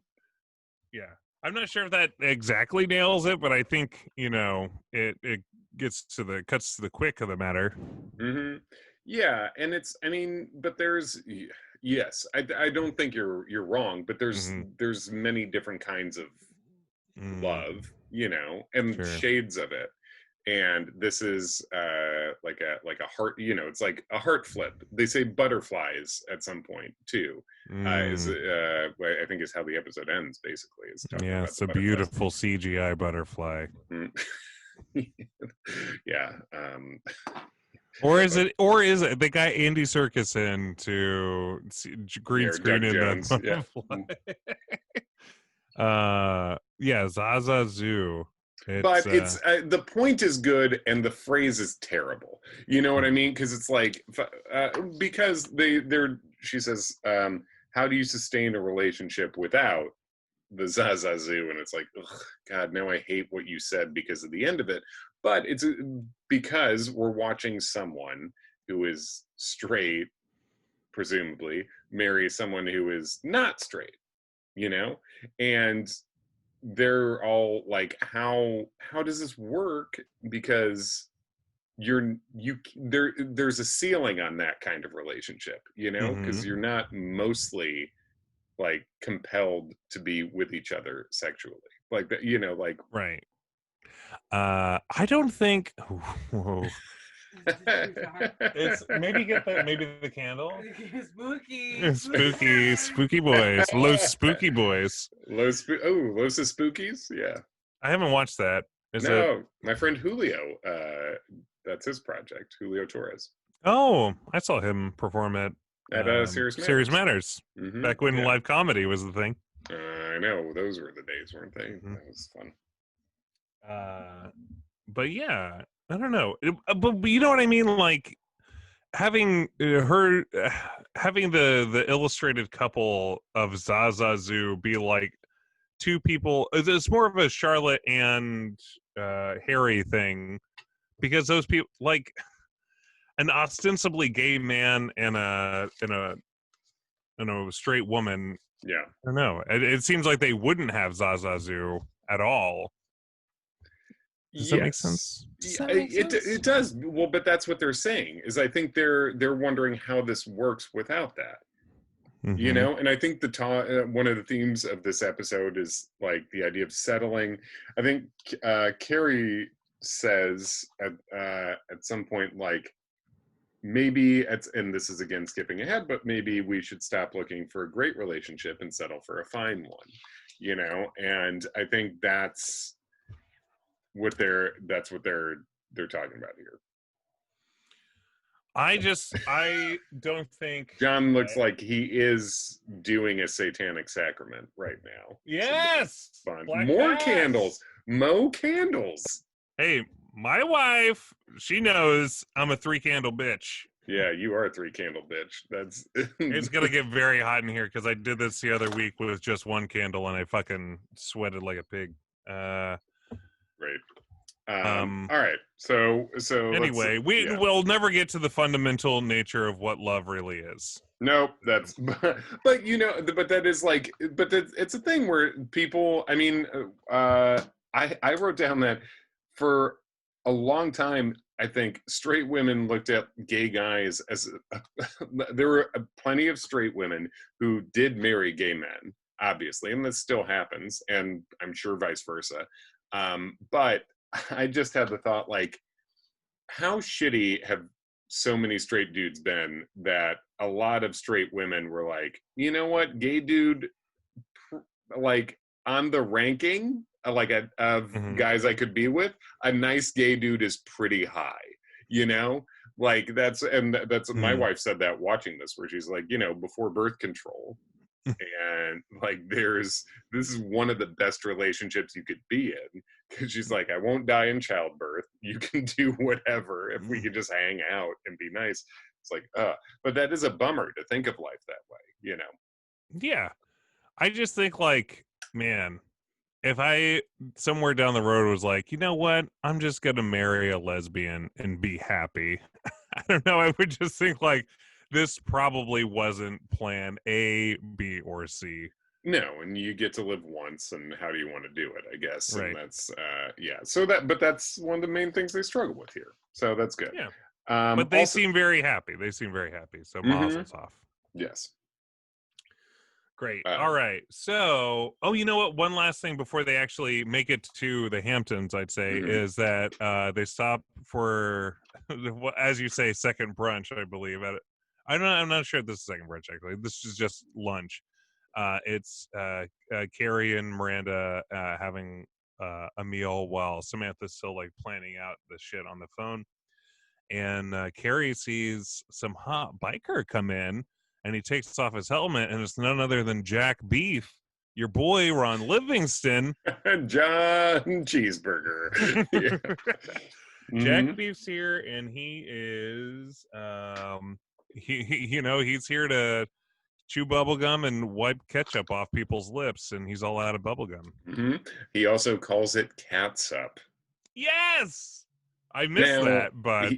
that exactly nails it, but I think it cuts to the quick of the matter. Mm-hmm. Yeah, and but there's yes, I don't think you're wrong, but there's many different kinds of love, and sure. shades of it. And this is like a heart, it's like a heart flip. They say butterflies at some point too. I think is how the episode ends. Basically, it's a beautiful CGI butterfly. Yeah. Or is it the guy Andy Serkis in to green screen in the butterfly? Zaza Zoo. But it's the point is good and the phrase is terrible. You know what I mean? Because it's like because she says, how do you sustain a relationship without the Zaza Zoo? And it's like, ugh, God, now I hate what you said because of the end of it. But it's because we're watching someone who is straight, presumably, marry someone who is not straight, and they're all like, how does this work? Because there's a ceiling on that kind of relationship, because you're not mostly like compelled to be with each other sexually, like that, like right. I don't think. Whoa. It's maybe the candle. Spooky boys. Los Spooky Boys. Los Spookies. Yeah, I haven't watched that. My friend Julio. That's his project, Julio Torres. Oh, I saw him perform at Serious Matters. Mm-hmm. Back when live comedy was the thing. I know, those were the days, weren't they? Mm-hmm. That was fun. But yeah, I don't know. But you know what I mean? Like having the illustrated couple of Zaza Zoo be like two people. It's more of a Charlotte and Harry thing, because those people, like an ostensibly gay man and a straight woman. Yeah, I don't know. It seems like they wouldn't have Zaza Zoo at all. Does that make sense? It does. Well, but that's what they're saying, is I think they're wondering how this works without that. Mm-hmm. And I think one of the themes of this episode is like the idea of settling. I think Carrie says at some point, like, maybe and this is again skipping ahead, but maybe we should stop looking for a great relationship and settle for a fine one. you know, and I think that's what they're talking about here. I don't think John looks like he is doing a satanic sacrament right now. Yes, so fun. Black More Mass. candles, candles. Hey, my wife, she knows I'm a 3-candle bitch. Yeah, you are a 3-candle bitch. That's It's gonna get very hot in here because I did this the other week with just 1 candle and I fucking sweated like a pig. Great. All right. So anyway, we'll never get to the fundamental nature of what love really is. Nope, that's but you know, but that is like, but it's a thing where people, I mean, I wrote down that for a long time, I think straight women looked at gay guys as there were plenty of straight women who did marry gay men, obviously, and this still happens, and I'm sure vice versa. But I just had the thought, like, how shitty have so many straight dudes been that a lot of straight women were like, you know what, gay dude, like on the ranking, like of guys I could be with, a nice gay dude is pretty high, you know, like that's my wife said that watching this, where she's like, you know, before birth control, and like this is one of the best relationships you could be in, because she's like, I won't die in childbirth, you can do whatever if we could just hang out and be nice. It's like, but that is a bummer to think of life that way, you know. Yeah, I just think, like, man, if I somewhere down the road was like, you know what, I'm just gonna marry a lesbian and be happy, I don't know, I would just think like, this probably wasn't plan A, B, or C. No, and you get to live once, and how do you want to do it, I guess. Right. And that's but that's one of the main things they struggle with here, so that's good. Yeah. But they seem very happy, so mazel's off. Yes. Great. All right. So, you know what? One last thing before they actually make it to the Hamptons, I'd say, is that they stop for, as you say, second brunch, I believe. I'm not sure if this is second brunch, actually. This is just lunch. It's Carrie and Miranda having a meal while Samantha's still, like, planning out the shit on the phone. And Carrie sees some hot biker come in, and he takes off his helmet, and it's none other than Jack Beef, your boy Ron Livingston. John Cheeseburger. Jack Beef's here, and he is, he's here to chew bubblegum and wipe ketchup off people's lips, and he's all out of bubblegum. He also calls it catsup. Yes! I missed that, but he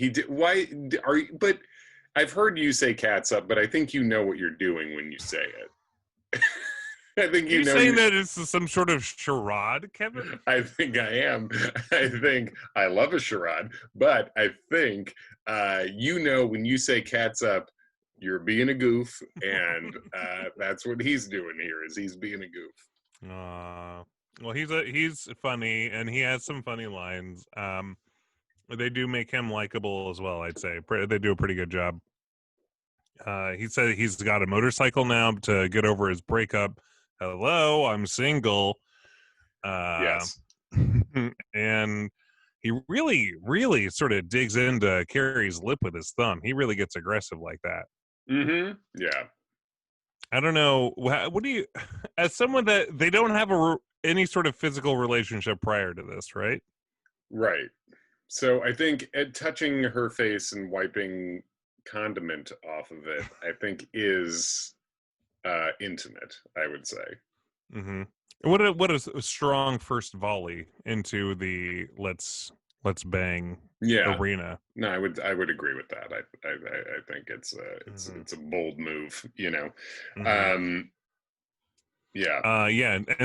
did. Why are you? But I've heard you say catsup, but I think you know what you're doing when you say it. I think you're saying that it's some sort of charade, Kevin. I think I am. I think I love a charade, but I think when you say catsup, you're being a goof, and that's what he's doing here. Is he's being a goof. Well, he's funny, and he has some funny lines. They do make him likable as well, I'd say. They do a pretty good job. He said he's got a motorcycle now to get over his breakup. Hello, I'm single. Yes. And he really, really sort of digs into Carrie's lip with his thumb. He really gets aggressive like that. Yeah. I don't know. What do you, as someone that they don't have any sort of physical relationship prior to this, right? Right. So I think touching her face and wiping condiment off of it, I think is intimate, I would say. What is a strong first volley into the let's bang arena. No, I would agree with that. I think it's a bold move, you know. And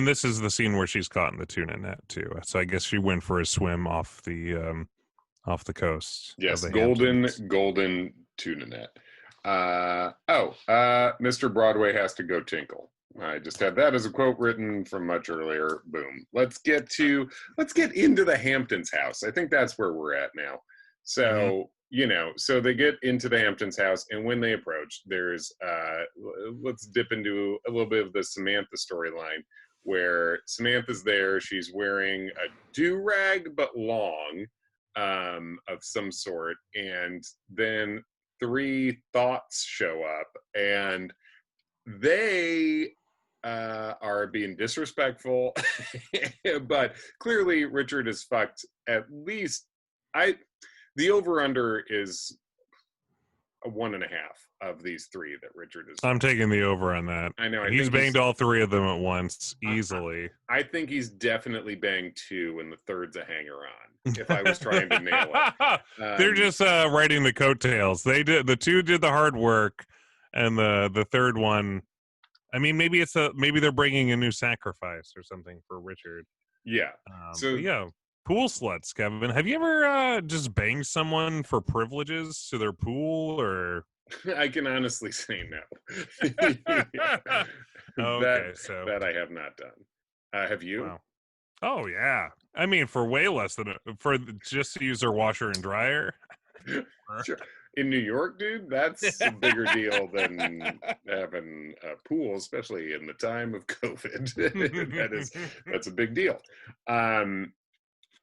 this is the scene where she's caught in the tuna net too. So I guess she went for a swim off the coast. Yes, of the golden tuna net. Mr. Broadway has to go tinkle. I just had that as a quote written from much earlier. Boom. Let's get into the Hamptons house. I think that's where we're at now. So so they get into the Hamptons' house, and when they approach, there's let's dip into a little bit of the Samantha storyline, where Samantha's there. She's wearing a do-rag but long, of some sort, and then 3 thoughts show up, and they are being disrespectful, but clearly Richard is fucked. At least the over-under is a 1.5 of these 3 that Richard is. I'm taking the over on that. I know. He's banged all 3 of them at once, easily. I think he's definitely banged 2, and the third's a hanger-on, if I was trying to nail it. They're just writing the coattails. The 2 did the hard work, and the third one, I mean, maybe they're bringing a new sacrifice or something for Richard. Yeah. Yeah. Pool sluts, Kevin. Have you ever just banged someone for privileges to their pool, or? I can honestly say no. Okay, that I have not done. Have you? Wow. Oh yeah. I mean, for way less than for just to use their washer and dryer. Sure. In New York, dude, that's a bigger deal than having a pool, especially in the time of COVID. That's a big deal.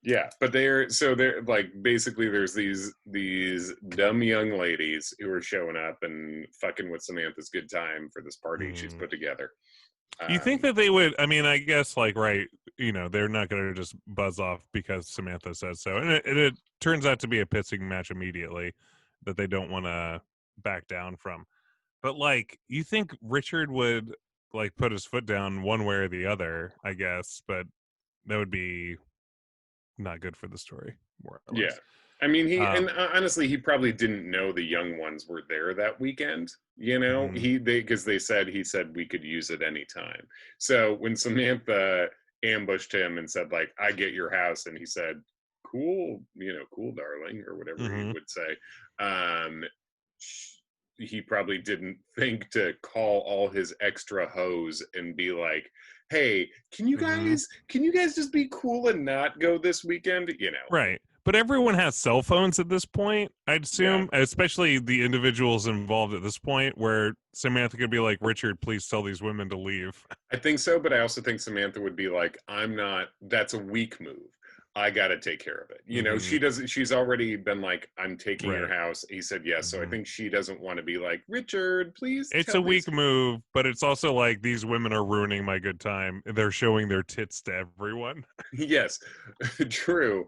Yeah, but they're like, basically there's these dumb young ladies who are showing up and fucking with Samantha's good time for this party she's put together. You think that they would? I mean, I guess, like, right, they're not going to just buzz off because Samantha says so, and it turns out to be a pissing match immediately that they don't want to back down from. But, like, you think Richard would, like, put his foot down one way or the other, I guess, but that would be not good for the story, more or less. Yeah. I mean, and honestly, he probably didn't know the young ones were there that weekend, because he said we could use it anytime. So when Samantha ambushed him and said, like, I get your house, and he said, cool, cool, darling, or whatever he would say, he probably didn't think to call all his extra hoes and be like, hey, can you guys just be cool and not go this weekend? Right. But everyone has cell phones at this point, I'd assume, especially the individuals involved at this point, where Samantha could be like, Richard, please tell these women to leave. I think so, but I also think Samantha would be like, that's a weak move. I got to take care of it. She's already been like, I'm taking your house. He said yes. So I think she doesn't want to be like, Richard, please. It's a weak move, but it's also like, these women are ruining my good time. They're showing their tits to everyone. Yes, true.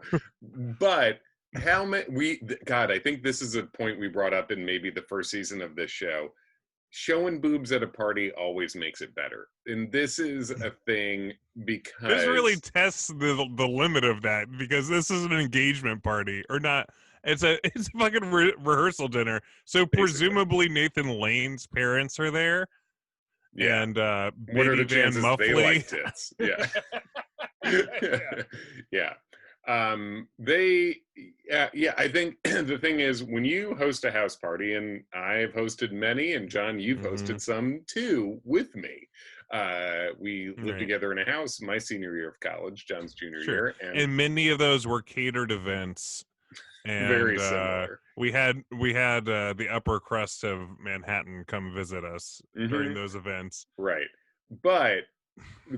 But I think this is a point we brought up in maybe the first season of this show. Showing boobs at a party always makes it better. And this is a thing because this really tests the limit of that, because this is an engagement party, or not. It's a fucking rehearsal dinner. So basically, presumably Nathan Lane's parents are there. Yeah. And what are the chances they like tits? Yeah. Yeah. I think the thing is, when you host a house party, and I've hosted many, and John, you've hosted some too with me. We lived together in a house my senior year of college, John's junior year, and many of those were catered events. And very similar. We had the upper crust of Manhattan come visit us during those events. Right. But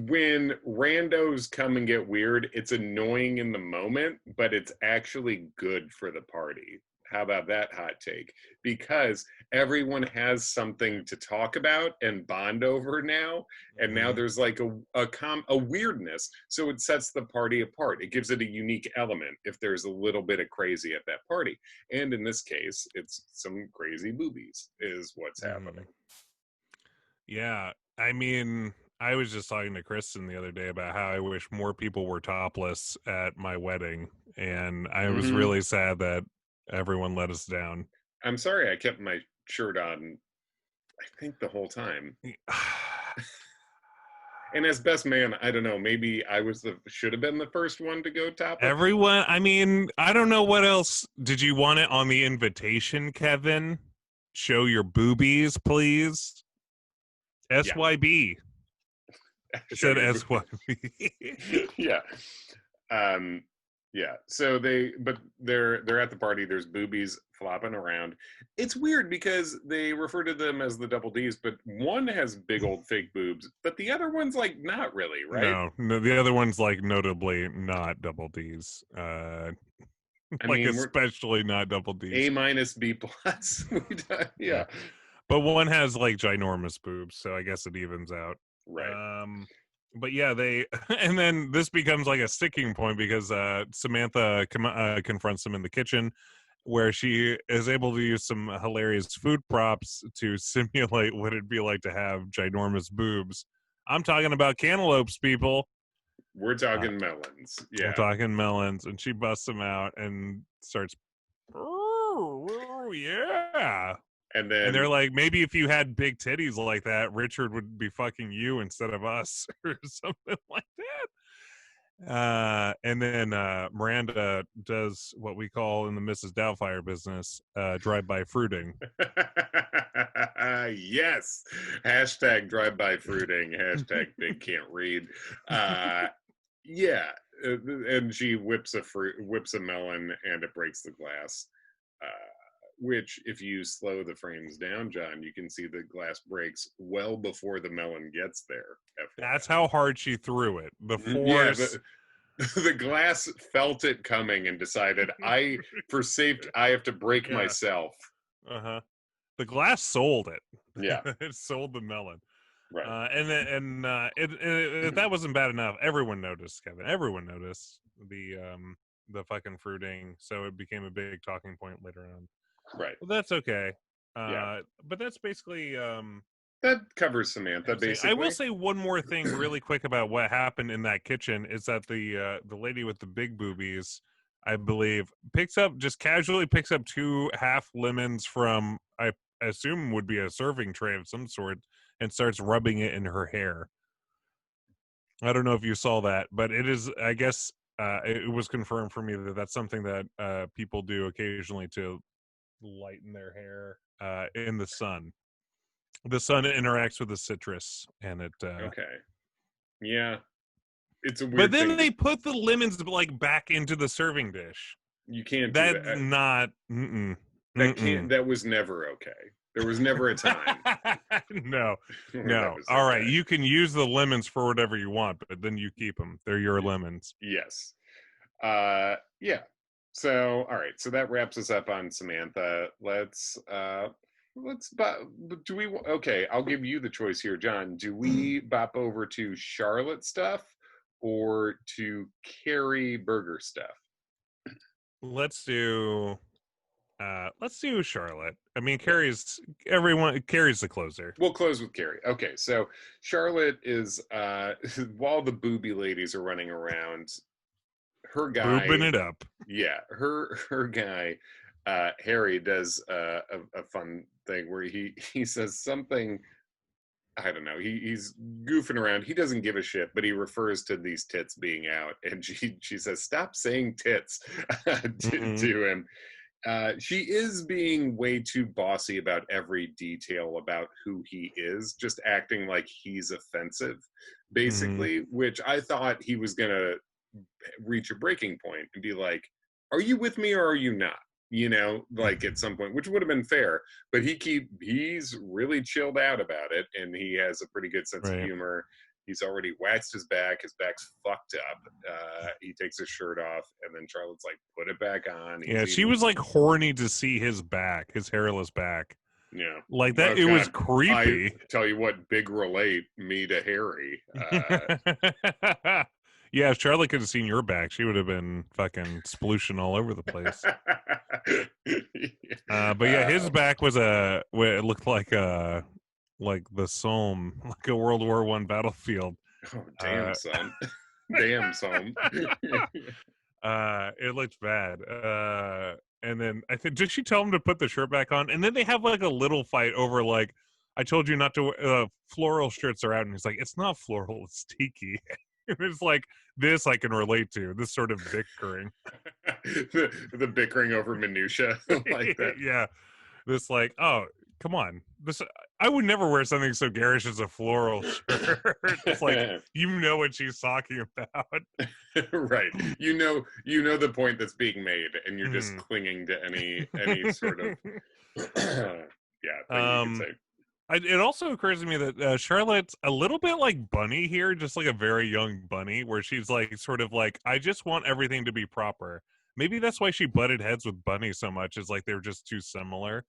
when randos come and get weird, it's annoying in the moment, but it's actually good for the party. How about that hot take? Because everyone has something to talk about and bond over now, and now there's like a weirdness, so it sets the party apart. It gives it a unique element if there's a little bit of crazy at that party, and in this case, it's some crazy boobies is what's happening. Yeah, I mean, I was just talking to Kristen the other day about how I wish more people were topless at my wedding, and I was really sad that everyone let us down. I'm sorry I kept my shirt on, I think, the whole time. And as best man, I don't know, maybe I should have been the first one to go topless. Everyone, I mean, I don't know what else. Did you want it on the invitation, Kevin? Show your boobies, please. SYB. It said SYB. Yeah. Yeah. So they're at the party. There's boobies flopping around. It's weird because they refer to them as the double D's, but one has big old fake boobs, but the other one's like not really, right? No, the other one's like notably not double D's. I Like mean, we're especially not double D's. A- B+. Yeah. But one has like ginormous boobs, so I guess it evens out. Right. But yeah, they and then this becomes like a sticking point because Samantha confronts them in the kitchen, where she is able to use some hilarious food props to simulate what it'd be like to have ginormous boobs. I'm talking about cantaloupes, people. We're talking melons. Yeah. We're talking melons, and she busts them out and starts, oh yeah. And then And they're like, maybe if you had big titties like that, Richard would be fucking you instead of us, or something like that. And then Miranda does what we call in the Mrs. Doubtfire business, drive-by fruiting. Yes. Hashtag drive-by fruiting. Hashtag big can't read. Yeah. And she whips a melon, and it breaks the glass. Which, if you slow the frames down, John, you can see the glass breaks well before the melon gets there. That's how hard she threw it. The force. Yeah, the glass felt it coming and decided, for safety, I have to break myself. Uh-huh. The glass sold it. Yeah. It sold the melon. Right. And if that wasn't bad enough, everyone noticed, Kevin. Everyone noticed the fucking fruiting, so it became a big talking point later on. Right. Well, that's okay. But that's basically that covers Samantha. Basically, I will say one more thing really quick about what happened in that kitchen is that the lady with the big boobies, I believe, casually picks up 2 half lemons from, I assume would be a serving tray of some sort, and starts rubbing it in her hair. I don't know if you saw that, but it is, I guess, it was confirmed for me that that's something that people do occasionally to lighten their hair in the sun. The sun interacts with the citrus, and it okay. Yeah, it's a weird but then thing. they put the lemons like back into the serving dish. You can't do That's that. not That was never okay. There was never a time. No. All right, you can use the lemons for whatever you want, but then you keep them. They're your lemons. Yes. Yeah. So, all right. So that wraps us up on Samantha. Okay, I'll give you the choice here, John. Do we bop over to Charlotte stuff or to Carrie Burger stuff? Let's do Charlotte. I mean, Carrie's the closer. We'll close with Carrie. Okay, so Charlotte is while the booby ladies are running around, her guy boobing it up. Yeah, her guy Harry does a fun thing where he says something. I don't know. He's goofing around. He doesn't give a shit, but he refers to these tits being out, and she says, "Stop saying tits," to him. She is being way too bossy about every detail about who he is, just acting like he's offensive, basically. Which I thought he was gonna reach a breaking point and be like, "Are you with me or are you not?" You know, like at some point, which would have been fair, but he's really chilled out about it, and he has a pretty good sense of humor. He's already waxed his back's fucked up. He takes his shirt off, and then Charlotte's like, put it back on. She was like horny to see his back, his hairless back. Yeah. Like that, it was creepy. I tell you what, big relate me to Harry. Yeah, if Charlotte could have seen your back, she would have been fucking splooshing all over the place. But yeah, his back was it looked like the Somme, like a World War I battlefield. Oh, damn, son. Damn, son. It looked bad. And then I think, did she tell him to put the shirt back on? And then they have like a little fight over like, I told you not to wear, floral shirts are out. And he's like, it's not floral, it's tiki. It's like, this I can relate to, this sort of bickering. the bickering over minutia like that. Yeah. This like, oh, come on. This I would never wear something so garish as a floral shirt. It's like you know what she's talking about. Right. You know the point that's being made, and you're just clinging to any sort of thing you could say. It also occurs to me that Charlotte's a little bit like Bunny here, just like a very young Bunny, where she's like sort of like, I just want everything to be proper. Maybe that's why she butted heads with Bunny so much, is like they're just too similar,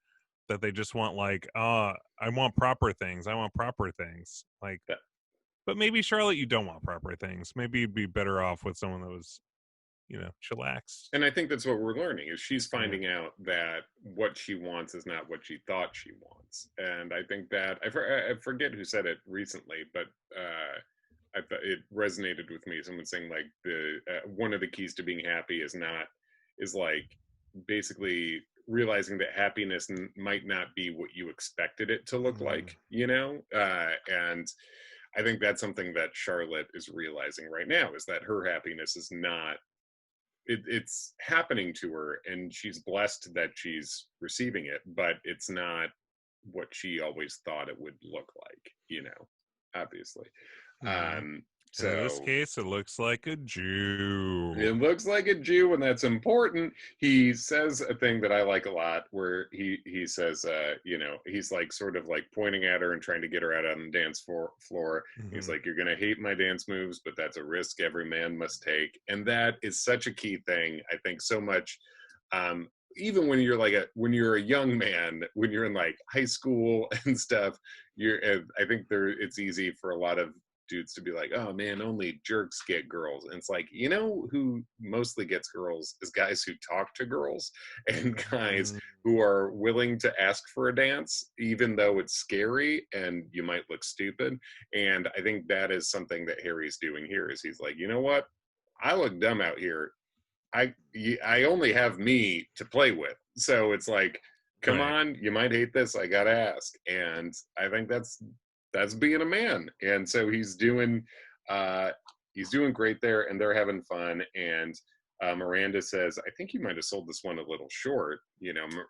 that they just want like, I want proper things. I want proper things. Like, but maybe Charlotte, you don't want proper things. Maybe you'd be better off with someone that was, chillaxed. And I think that's what we're learning, is she's finding out that what she wants is not what she thought she wants. And I think that I forget who said it recently, but I thought it resonated with me. Someone saying like the one of the keys to being happy is like basically realizing that happiness might not be what you expected it to look like, and I think that's something that Charlotte is realizing right now, is that her happiness is not, it's happening to her, and she's blessed that she's receiving it, but it's not what she always thought it would look like, obviously. So in this case, it looks like a Jew. It looks like a Jew, and that's important. He says a thing that I like a lot, where he says, he's like sort of like pointing at her and trying to get her out on the dance floor. He's like, you're going to hate my dance moves, but that's a risk every man must take. And that is such a key thing, I think, so much. Even when you're when you're a young man, when you're in like high school and stuff, I think it's easy for a lot of dudes to be like, oh man, only jerks get girls. And it's like, who mostly gets girls is guys who talk to girls, and guys who are willing to ask for a dance, even though it's scary and you might look stupid. And I think that is something that Harry's doing here, is he's like, you know what? I look dumb out here. I only have me to play with. So it's like, come on, you might hate this. I got to ask. And I think that's being a man. And so he's doing great there, and they're having fun. And Miranda says, I think you might have sold this one a little short.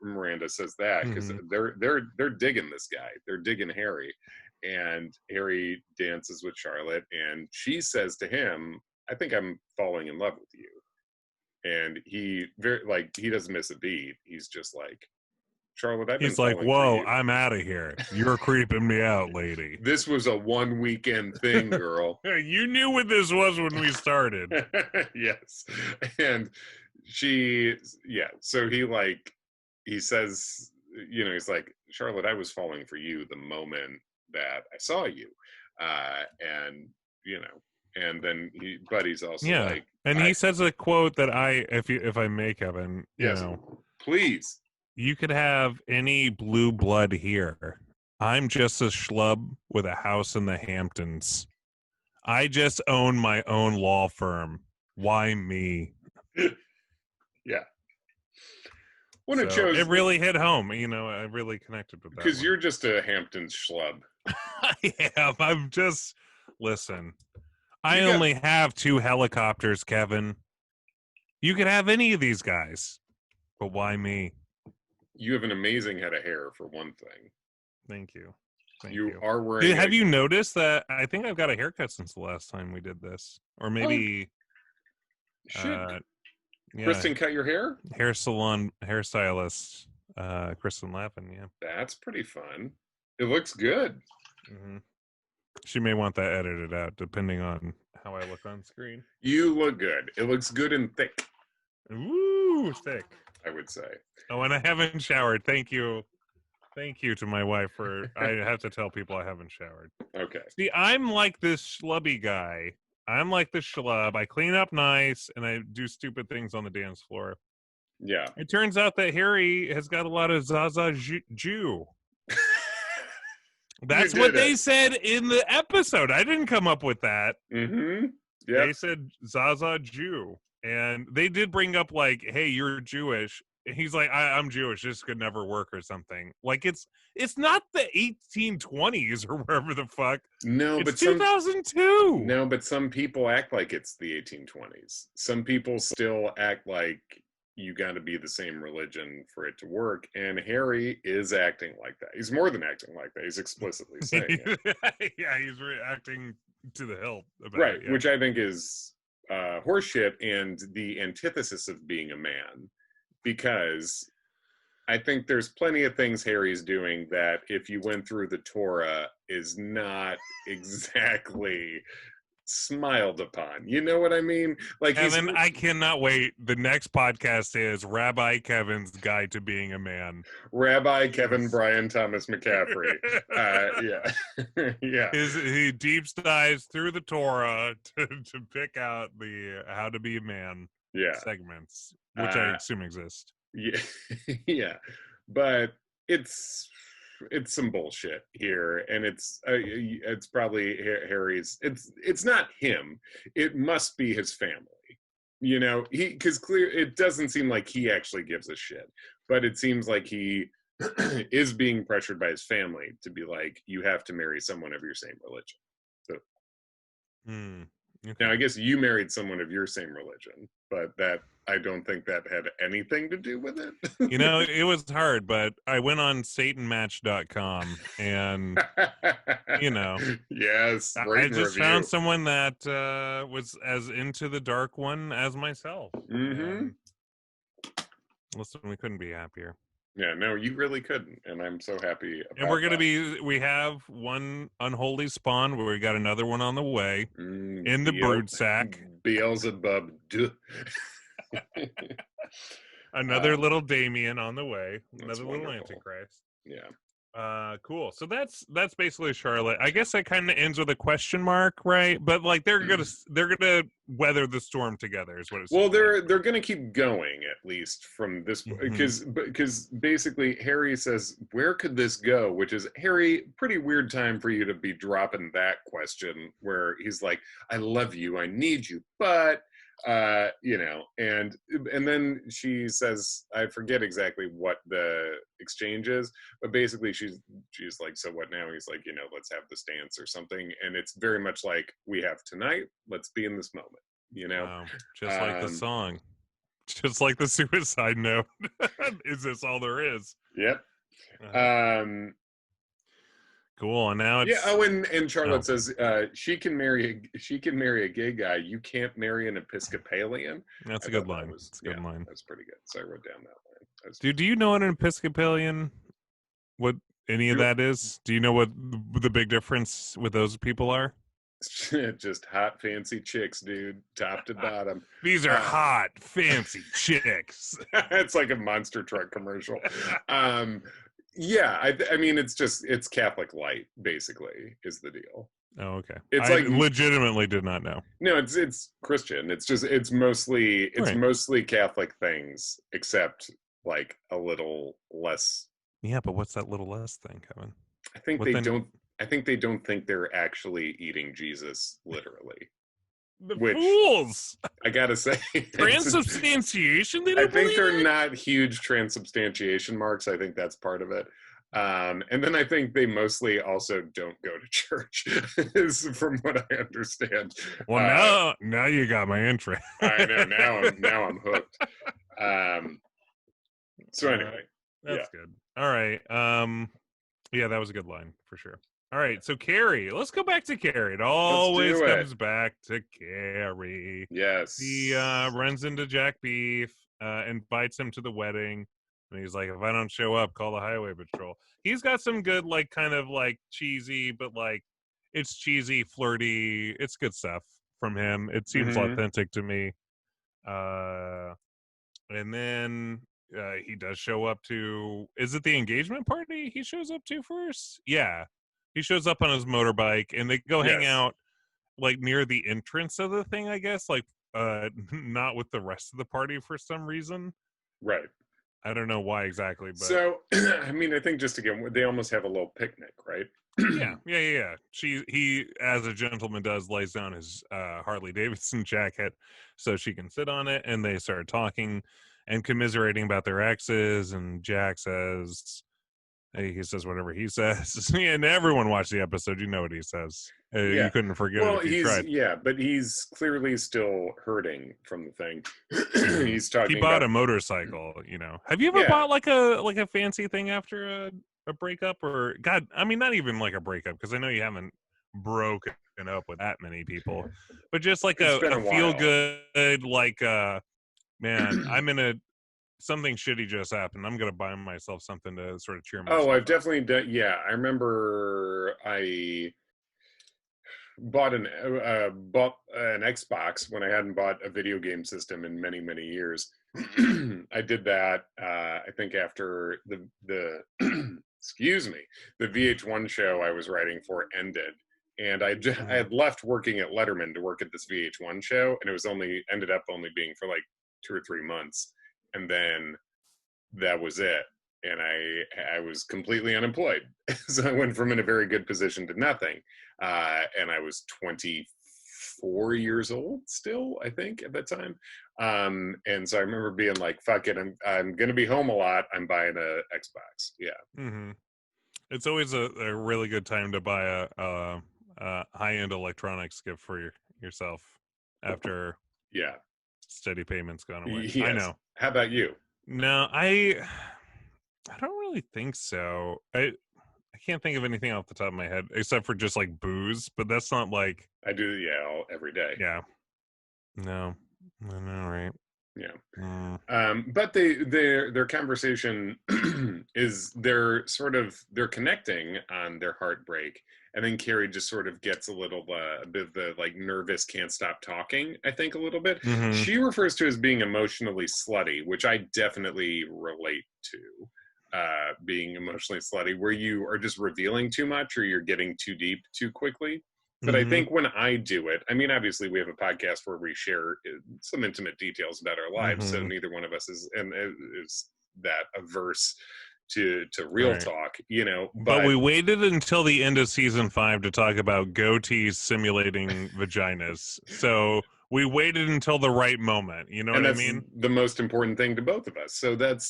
Miranda says that because they're digging this guy. They're digging Harry. And Harry dances with Charlotte, and she says to him, I think I'm falling in love with you. And he doesn't miss a beat. He's just like, Charlotte, he's like, whoa, I'm out of here. You're creeping me out, lady. This was a one weekend thing, girl. You knew what this was when we started. Yes. And so he says, he's like, Charlotte, I was falling for you the moment that I saw you. And then he's also like, and he says a quote that if I may, Kevin, yes, please. You could have any blue blood here. I'm just a schlub with a house in the Hamptons. I just own my own law firm. Why me? Yeah. It really hit home. I really connected with that. Because you're just a Hamptons schlub. I am. Listen. I only have 2 helicopters, Kevin. You could have any of these guys. But why me? You have an amazing head of hair, for one thing. Thank you. You are wearing... Have you noticed that I think I've got a haircut since the last time we did this? Or maybe... Kristen cut your hair? Hair salon hairstylist, Kristen Lappin, yeah. That's pretty fun. It looks good. Mm-hmm. She may want that edited out, depending on how I look on screen. You look good. It looks good and thick. Ooh, thick. I would say. Oh, and I haven't showered. Thank you to my wife for. I have to tell people I haven't showered. Okay. See, I'm like this schlubby guy. I'm like the schlub. I clean up nice and I do stupid things on the dance floor. Yeah. It turns out that Harry has got a lot of Zaza Jew. That's what they said in the episode. I didn't come up with that. Mm-hmm. Yeah. They said Zaza Jew. And they did bring up like, hey, you're Jewish. And he's like, I'm Jewish. This could never work or something. Like it's not the 1820s or wherever the fuck. No, it's 2002. No, but some people act like it's the 1820s. Some people still act like you got to be the same religion for it to work. And Harry is acting like that. He's more than acting like that. He's explicitly saying it. Yeah, he's reacting to the hilt about Right, it, yeah. which I think is horseshit and the antithesis of being a man, because I think there's plenty of things Harry's doing that, if you went through the Torah, is not exactly smiled upon. You know what I mean? Like, Kevin, I cannot wait. The next podcast is Rabbi Kevin's Guide to Being a Man. Rabbi Kevin Brian Thomas McCaffrey. Yeah. Yeah. He deep dives through the Torah to pick out the how to be a man segments, which I assume exist. Yeah. Yeah. But it's some bullshit here, and it's probably Harry's. It's not him. It must be his family. You know, because it doesn't seem like he actually gives a shit, but it seems like he is being pressured by his family to be like, you have to marry someone of your same religion. So, okay. Now, I guess you married someone of your same religion, but that, I don't think that had anything to do with it. You know, it was hard, but I went on satanmatch.com and, you know. Yes, I just found someone that was as into the dark one as myself. Mm-hmm. Listen, we couldn't be happier. Yeah, no, you really couldn't, and I'm so happy about And we're going to we have one unholy spawn, where we got another one on the way in the brood sack. Beelzebub. Another little Damien on the way. Another little Antichrist. Yeah. Cool. So that's basically Charlotte. I guess that kind of ends with a question mark, right? But like they're gonna weather the storm together, is what it's. Well, they're gonna keep going, at least from this, because basically Harry says, "Where could this go?" Which is, Harry, pretty weird time for you to be dropping that question, where he's like, "I love you, I need you, but." You know, and then she says, I forget exactly what the exchange is, but basically she's like, so what now? He's like, you know, let's have this dance or something, and it's very much like, we have tonight, let's be in this moment, you know. Wow. Just like the song, just like the suicide note. Is this all there is? Yep. Cool. And now it's and Charlotte says she can marry a gay guy. You can't marry an Episcopalian. That's a good line. That's a good line. That's pretty good. So I wrote down that line. Dude, do you know what an Episcopalian? What any of that is? Do you know what the big difference with those people are? Just hot, fancy chicks, dude, top to bottom. These are hot, fancy chicks. It's like a monster truck commercial. Yeah, I mean, it's Catholic light, basically, is the deal. Oh, okay. It's I legitimately did not know. No, it's Christian. It's mostly Catholic things, except like a little less. Yeah, but what's that little less thing, Kevin? I think they don't think they're actually eating Jesus literally. Fools! I gotta say, transubstantiation. I think they're not huge transubstantiation marks. I think that's part of it. And then I think they mostly also don't go to church, from what I understand. Well, now you got my interest. I know. Now I'm hooked. So anyway, that's good. All right. Yeah, that was a good line for sure. All right, so Carrie. Let's go back to Carrie. It always comes back to Carrie. Yes. He runs into Jack Beef, invites him to the wedding, and he's like, if I don't show up, call the highway patrol. He's got some good, like, kind of, like, cheesy, but, like, it's cheesy, flirty. It's good stuff from him. It seems authentic to me. And then he does show up to... Is it the engagement party he shows up to first? Yeah. He shows up on his motorbike, and they go hang out, like, near the entrance of the thing, I guess. Like, not with the rest of the party for some reason. Right. I don't know why exactly, but... So, I mean, I think just again, they almost have a little picnic, right? Yeah. He, as a gentleman does, lays down his Harley Davidson jacket so she can sit on it, and they start talking and commiserating about their exes, and Jack says... He says whatever he says, and everyone watched the episode. You know what he says. Yeah. You couldn't forget it if you tried. But he's clearly still hurting from the thing. He's talking. He bought a motorcycle. Have you ever bought like a fancy thing after a breakup? Or God, I mean, not even like a breakup, because I know you haven't broken up with that many people, but just like a feel good, like man, I'm in a something shitty just happened. I'm gonna buy myself something to sort of cheer myself. Oh, I've definitely done. Yeah, I remember I bought an Xbox when I hadn't bought a video game system in many, many years. I did that. I think after the excuse me, the VH1 show I was writing for ended, and I had left working at Letterman to work at this VH1 show, and it was ended up only being for like 2 or 3 months, and then that was it. And I was completely unemployed. So I went from in a very good position to nothing. And I was 24 years old still, I think, at that time. And so I remember being like, fuck it, I'm going to be home a lot. I'm buying a Xbox. Yeah. Mm-hmm. It's always a really good time to buy a high-end electronics gift for yourself after steady payments gone away. Yes. I know. How about you? No, I don't really think so. I can't think of anything off the top of my head except for just like booze, but that's not like I do, every day. Yeah. No. I know, right? Yeah. But their conversation is they're connecting on their heartbreak, and then Carrie just sort of gets a bit of the like nervous, can't stop talking, I think, a little bit. Mm-hmm. She refers to as being emotionally slutty, which I definitely relate to. Being emotionally slutty, where you are just revealing too much or you're getting too deep too quickly. But I think when I do it, I mean, obviously we have a podcast where we share some intimate details about our lives, so neither one of us is that averse to real talk, But we waited until the end of season 5 to talk about goatees simulating vaginas. So we waited until the right moment. You know what I mean? The most important thing to both of us. So that's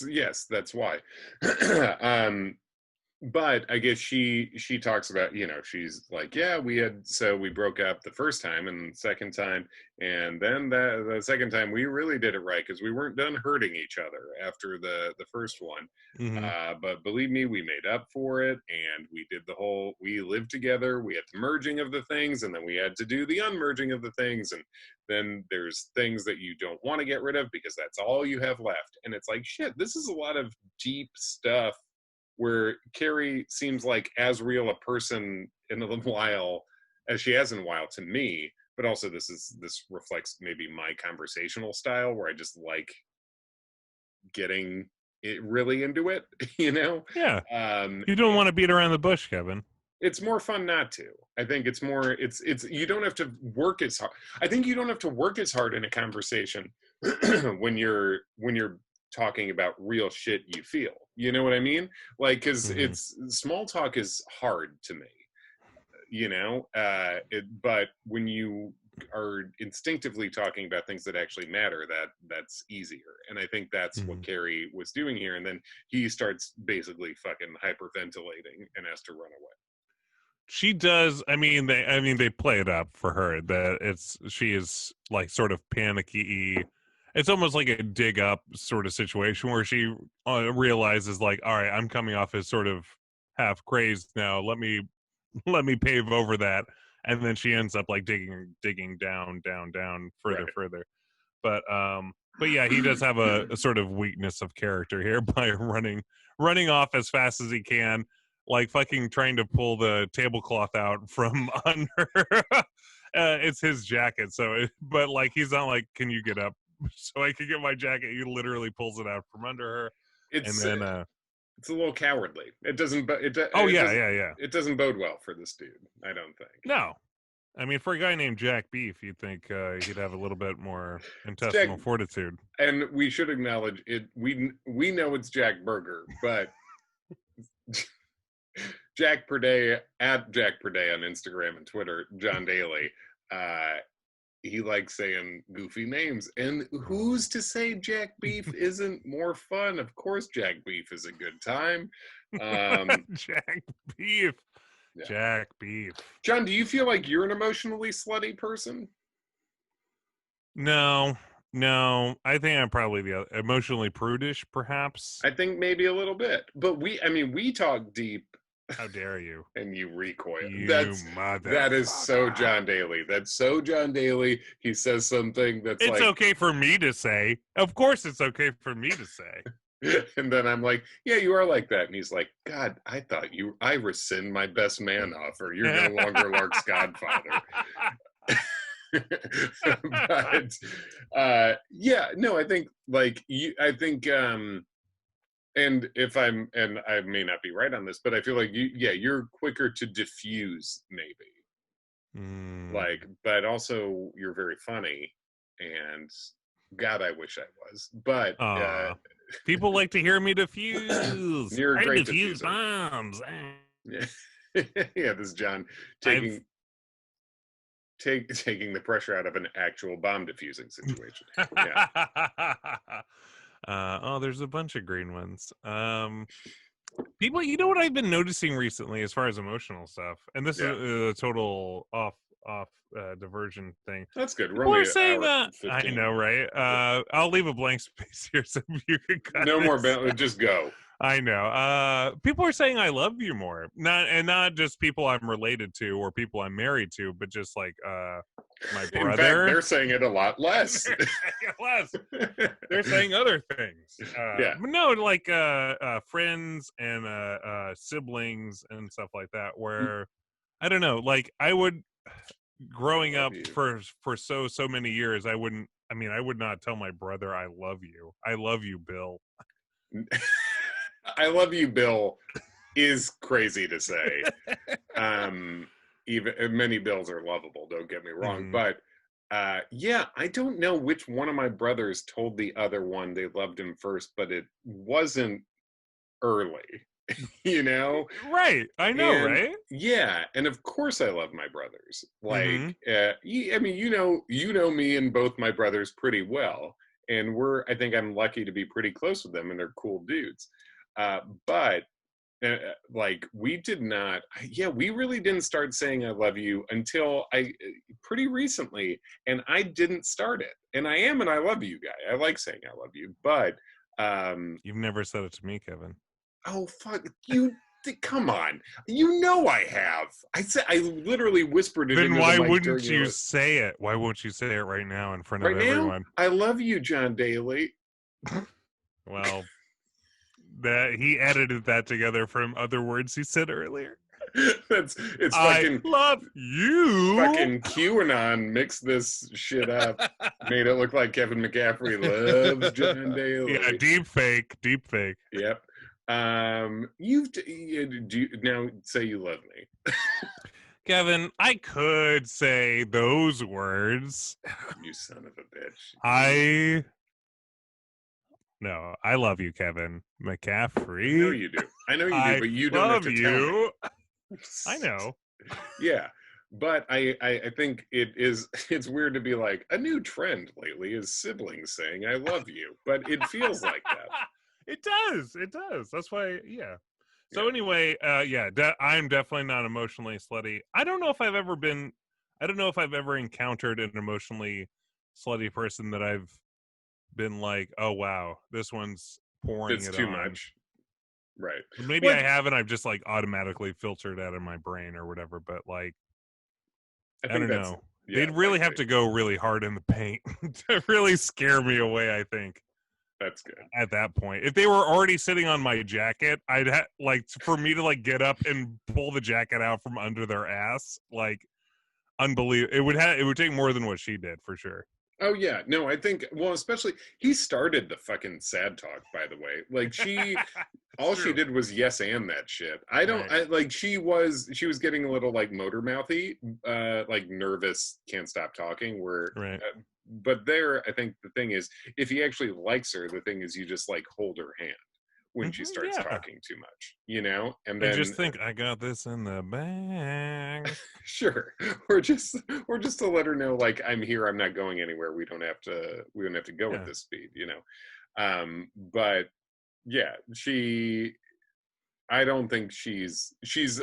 why. But I guess she talks about, she's like, we broke up the first time and the second time. And then the second time we really did it right because we weren't done hurting each other after the first one. Mm-hmm. But believe me, we made up for it. And we did we lived together. We had the merging of the things, and then we had to do the unmerging of the things. And then there's things that you don't want to get rid of because that's all you have left. And it's like, shit, this is a lot of deep stuff where Carrie seems like as real a person in a while as she has in a while to me, but also this reflects maybe my conversational style where I just like getting it really into it, Yeah. You don't want to beat around the bush, Kevin. It's more fun not to. I think it's you don't have to work as hard. I think you don't have to work as hard in a conversation when you're talking about real shit you feel. You know what I mean? Like, because small talk is hard to me, but when you are instinctively talking about things that actually matter, that's easier. And I think that's what Carrie was doing here. And then he starts basically fucking hyperventilating and has to run away. She does. I mean, they play it up for her that she is like sort of panicky. It's almost like a dig up sort of situation where she realizes like, all right, I'm coming off as sort of half crazed now. Let me pave over that. And then she ends up like digging down, further. But yeah, he does have a sort of weakness of character here by running off as fast as he can, like fucking trying to pull the tablecloth out from under. It's his jacket. But like, he's not like, can you get up so I can get my jacket? He literally pulls it out from under her. It's a little cowardly. It doesn't. It doesn't bode well for this dude, I don't think. No, I mean, for a guy named Jack Beef, you'd think he'd have a little bit more intestinal fortitude. And we should acknowledge it. We know it's Jack Burger, but Jack Perday at Jack Perday on Instagram and Twitter, John Daly. he likes saying goofy names. And who's to say Jack Beef isn't more fun? Of course, Jack Beef is a good time. Jack Beef. Yeah. Jack Beef. John, do you feel like you're an emotionally slutty person? No. I think I'm probably the emotionally prudish, perhaps. I think maybe a little bit. But we talk deep. How dare you? And you recoil. Mother. That is so John Daly. That's so John Daly. He says something that's it's okay for me to say. Of course it's okay for me to say. And then I'm like, yeah, you are like that. And he's like, God, I rescind my best man offer. You're no longer Lark's godfather. But I think like you, and I may not be right on this, but I feel like you're quicker to diffuse maybe. Like, but also you're very funny, and God, I wish I was. But people like to hear me diffuse. You're a great diffuse diffuser. bombs. Yeah. Yeah, this is John taking the pressure out of an actual bomb diffusing situation. Yeah. There's a bunch of green ones. People, you know what I've been noticing recently as far as emotional stuff, and this is a total off diversion thing. That's good. People are saying, I know, right? I'll leave a blank space here so you can cut no this. More. Just go. I know. People are saying I love you more. Not just people I'm related to or people I'm married to, but just like my brother. In fact, they're saying it a lot less. They're saying other things. But no, like friends and siblings and stuff like that. Where I don't know. Like I would, growing up for so many years, I would not tell my brother I love you. I love you, Bill. I love you, Bill, is crazy to say. Even many Bills are lovable, don't get me wrong. But I don't know which one of my brothers told the other one they loved him first, but it wasn't early, you know? Right. I know, right? Yeah. And of course I love my brothers. Like, you know me and both my brothers pretty well. And I think I'm lucky to be pretty close with them, and they're cool dudes. But like we really didn't start saying I love you until pretty recently, and I didn't start it. And I am an I love you guy. I like saying I love you, but you've never said it to me, Kevin. Oh fuck you. Come on, you know I have. I literally whispered it. Then why wouldn't you say it? Why won't you say it right now in front of everyone? I love you, John Daly. Well, that he edited that together from other words he said earlier. It's fucking I love you. Fucking QAnon mixed this shit up, made it look like Kevin McCaffrey loves John Daly. Yeah, deep fake. Yep. Now say you love me. Kevin, I could say those words. You son of a bitch. No, I love you, Kevin McCaffrey. I know you do, but you don't have to tell me. I know. Yeah, but I think it's weird to be like, a new trend lately is siblings saying I love you, but it feels like that. It does. That's why, yeah. So anyway, I'm definitely not emotionally slutty. I don't know if I've ever encountered an emotionally slutty person that I've been like, oh wow, this one's pouring it's it too on. much. Right. Maybe I haven't. I've just like automatically filtered out of my brain or whatever. But like, I don't know. They'd really have to go really hard in the paint to really scare me away, I think. That's good. At that point, if they were already sitting on my jacket, I'd for me to like get up and pull the jacket out from under their ass, like unbelievable. It would take more than what she did for sure. Oh yeah, no, I think especially he started the fucking sad talk. By the way, like she did was yes and that shit. She was getting a little like motor mouthy, like nervous, can't stop talking. But I think the thing is, if he actually likes her, the thing is you just like hold her hand. when she starts talking too much, you know? And I then just think I got this in the bag. sure. Or just to let her know, like, I'm here, I'm not going anywhere. We don't have to go at this speed, you know? But yeah, I don't think she's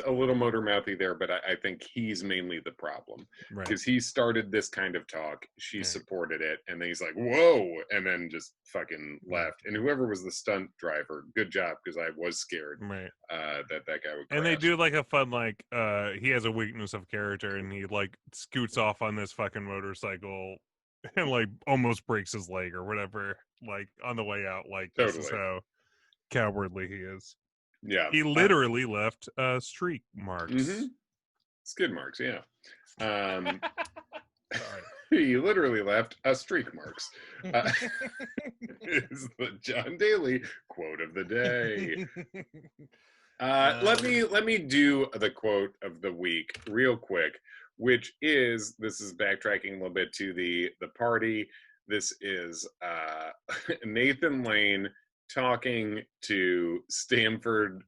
a little motor mouthy there, but I think he's mainly the problem, because he started this kind of talk. She supported it, and then he's like, "Whoa!" and then just fucking left. And whoever was the stunt driver, good job, because I was scared that guy would crash. And they do like a fun, like, he has a weakness of character, and he like scoots off on this fucking motorcycle and like almost breaks his leg or whatever, like on the way out. Like, this is how cowardly he is. Yeah, he literally left streak marks, skid marks. Yeah, sorry. He literally left streak marks. Is the John Daly quote of the day. Let me do the quote of the week real quick, which is, this is backtracking a little bit to the party. This is Nathan Lane talking to Stanford,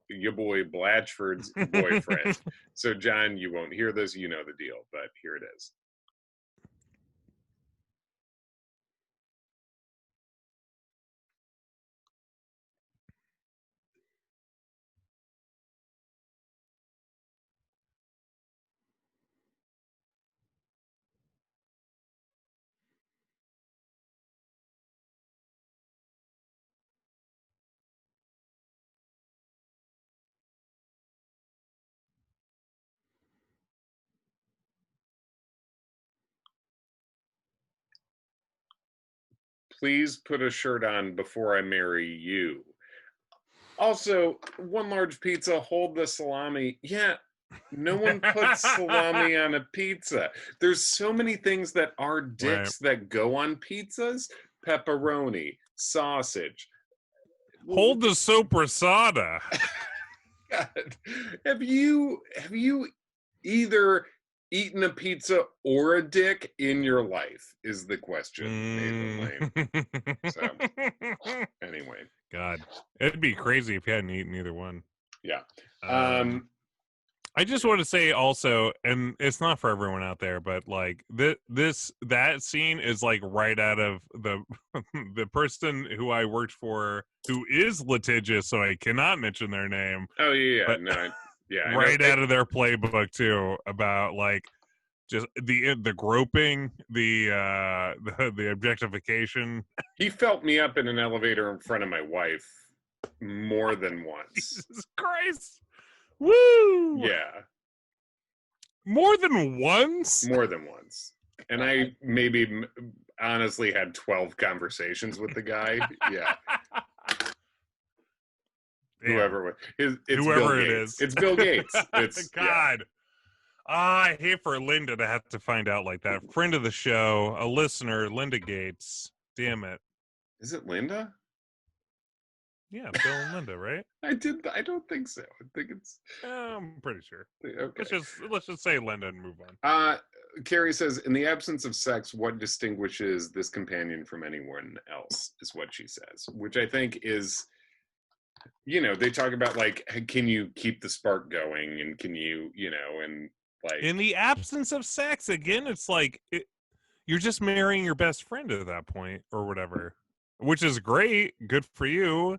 your boy Blatchford's boyfriend. So, John, you won't hear this, you know the deal, but here it is. Please put a shirt on before I marry you. Also, one large pizza, hold the salami. Yeah, no one puts salami on a pizza. There's so many things that are dicks that go on pizzas. Pepperoni, sausage. Hold the sopressata. God. Have you either eaten a pizza or a dick in your life is the question, Nathan Lane. So, anyway. God, it'd be crazy if you hadn't eaten either one. Yeah. I just want to say also, and it's not for everyone out there, but like that scene is like right out of the person who I worked for, who is litigious, so I cannot mention their name. Oh yeah, but, no, yeah, right out of their playbook too, about like just the groping, the objectification. He felt me up in an elevator in front of my wife more than once. Jesus Christ. Woo! Yeah. More than once? More than once. And I maybe honestly had 12 conversations with the guy. Yeah. Whoever it is. It's Bill Gates. It's God. I hate for Linda to have to find out like that. Friend of the show, a listener, Linda Gates. Damn it. Is it Linda? Yeah, Bill and Linda, right? I don't think so. I think it's. I'm pretty sure. Okay. Let's just say Linda and move on. Carrie says, in the absence of sex, what distinguishes this companion from anyone else? Is what she says, which I think is, you know, they talk about like, can you keep the spark going, and can you, you know, and like in the absence of sex, again, it's like you're just marrying your best friend at that point or whatever, which is great, good for you.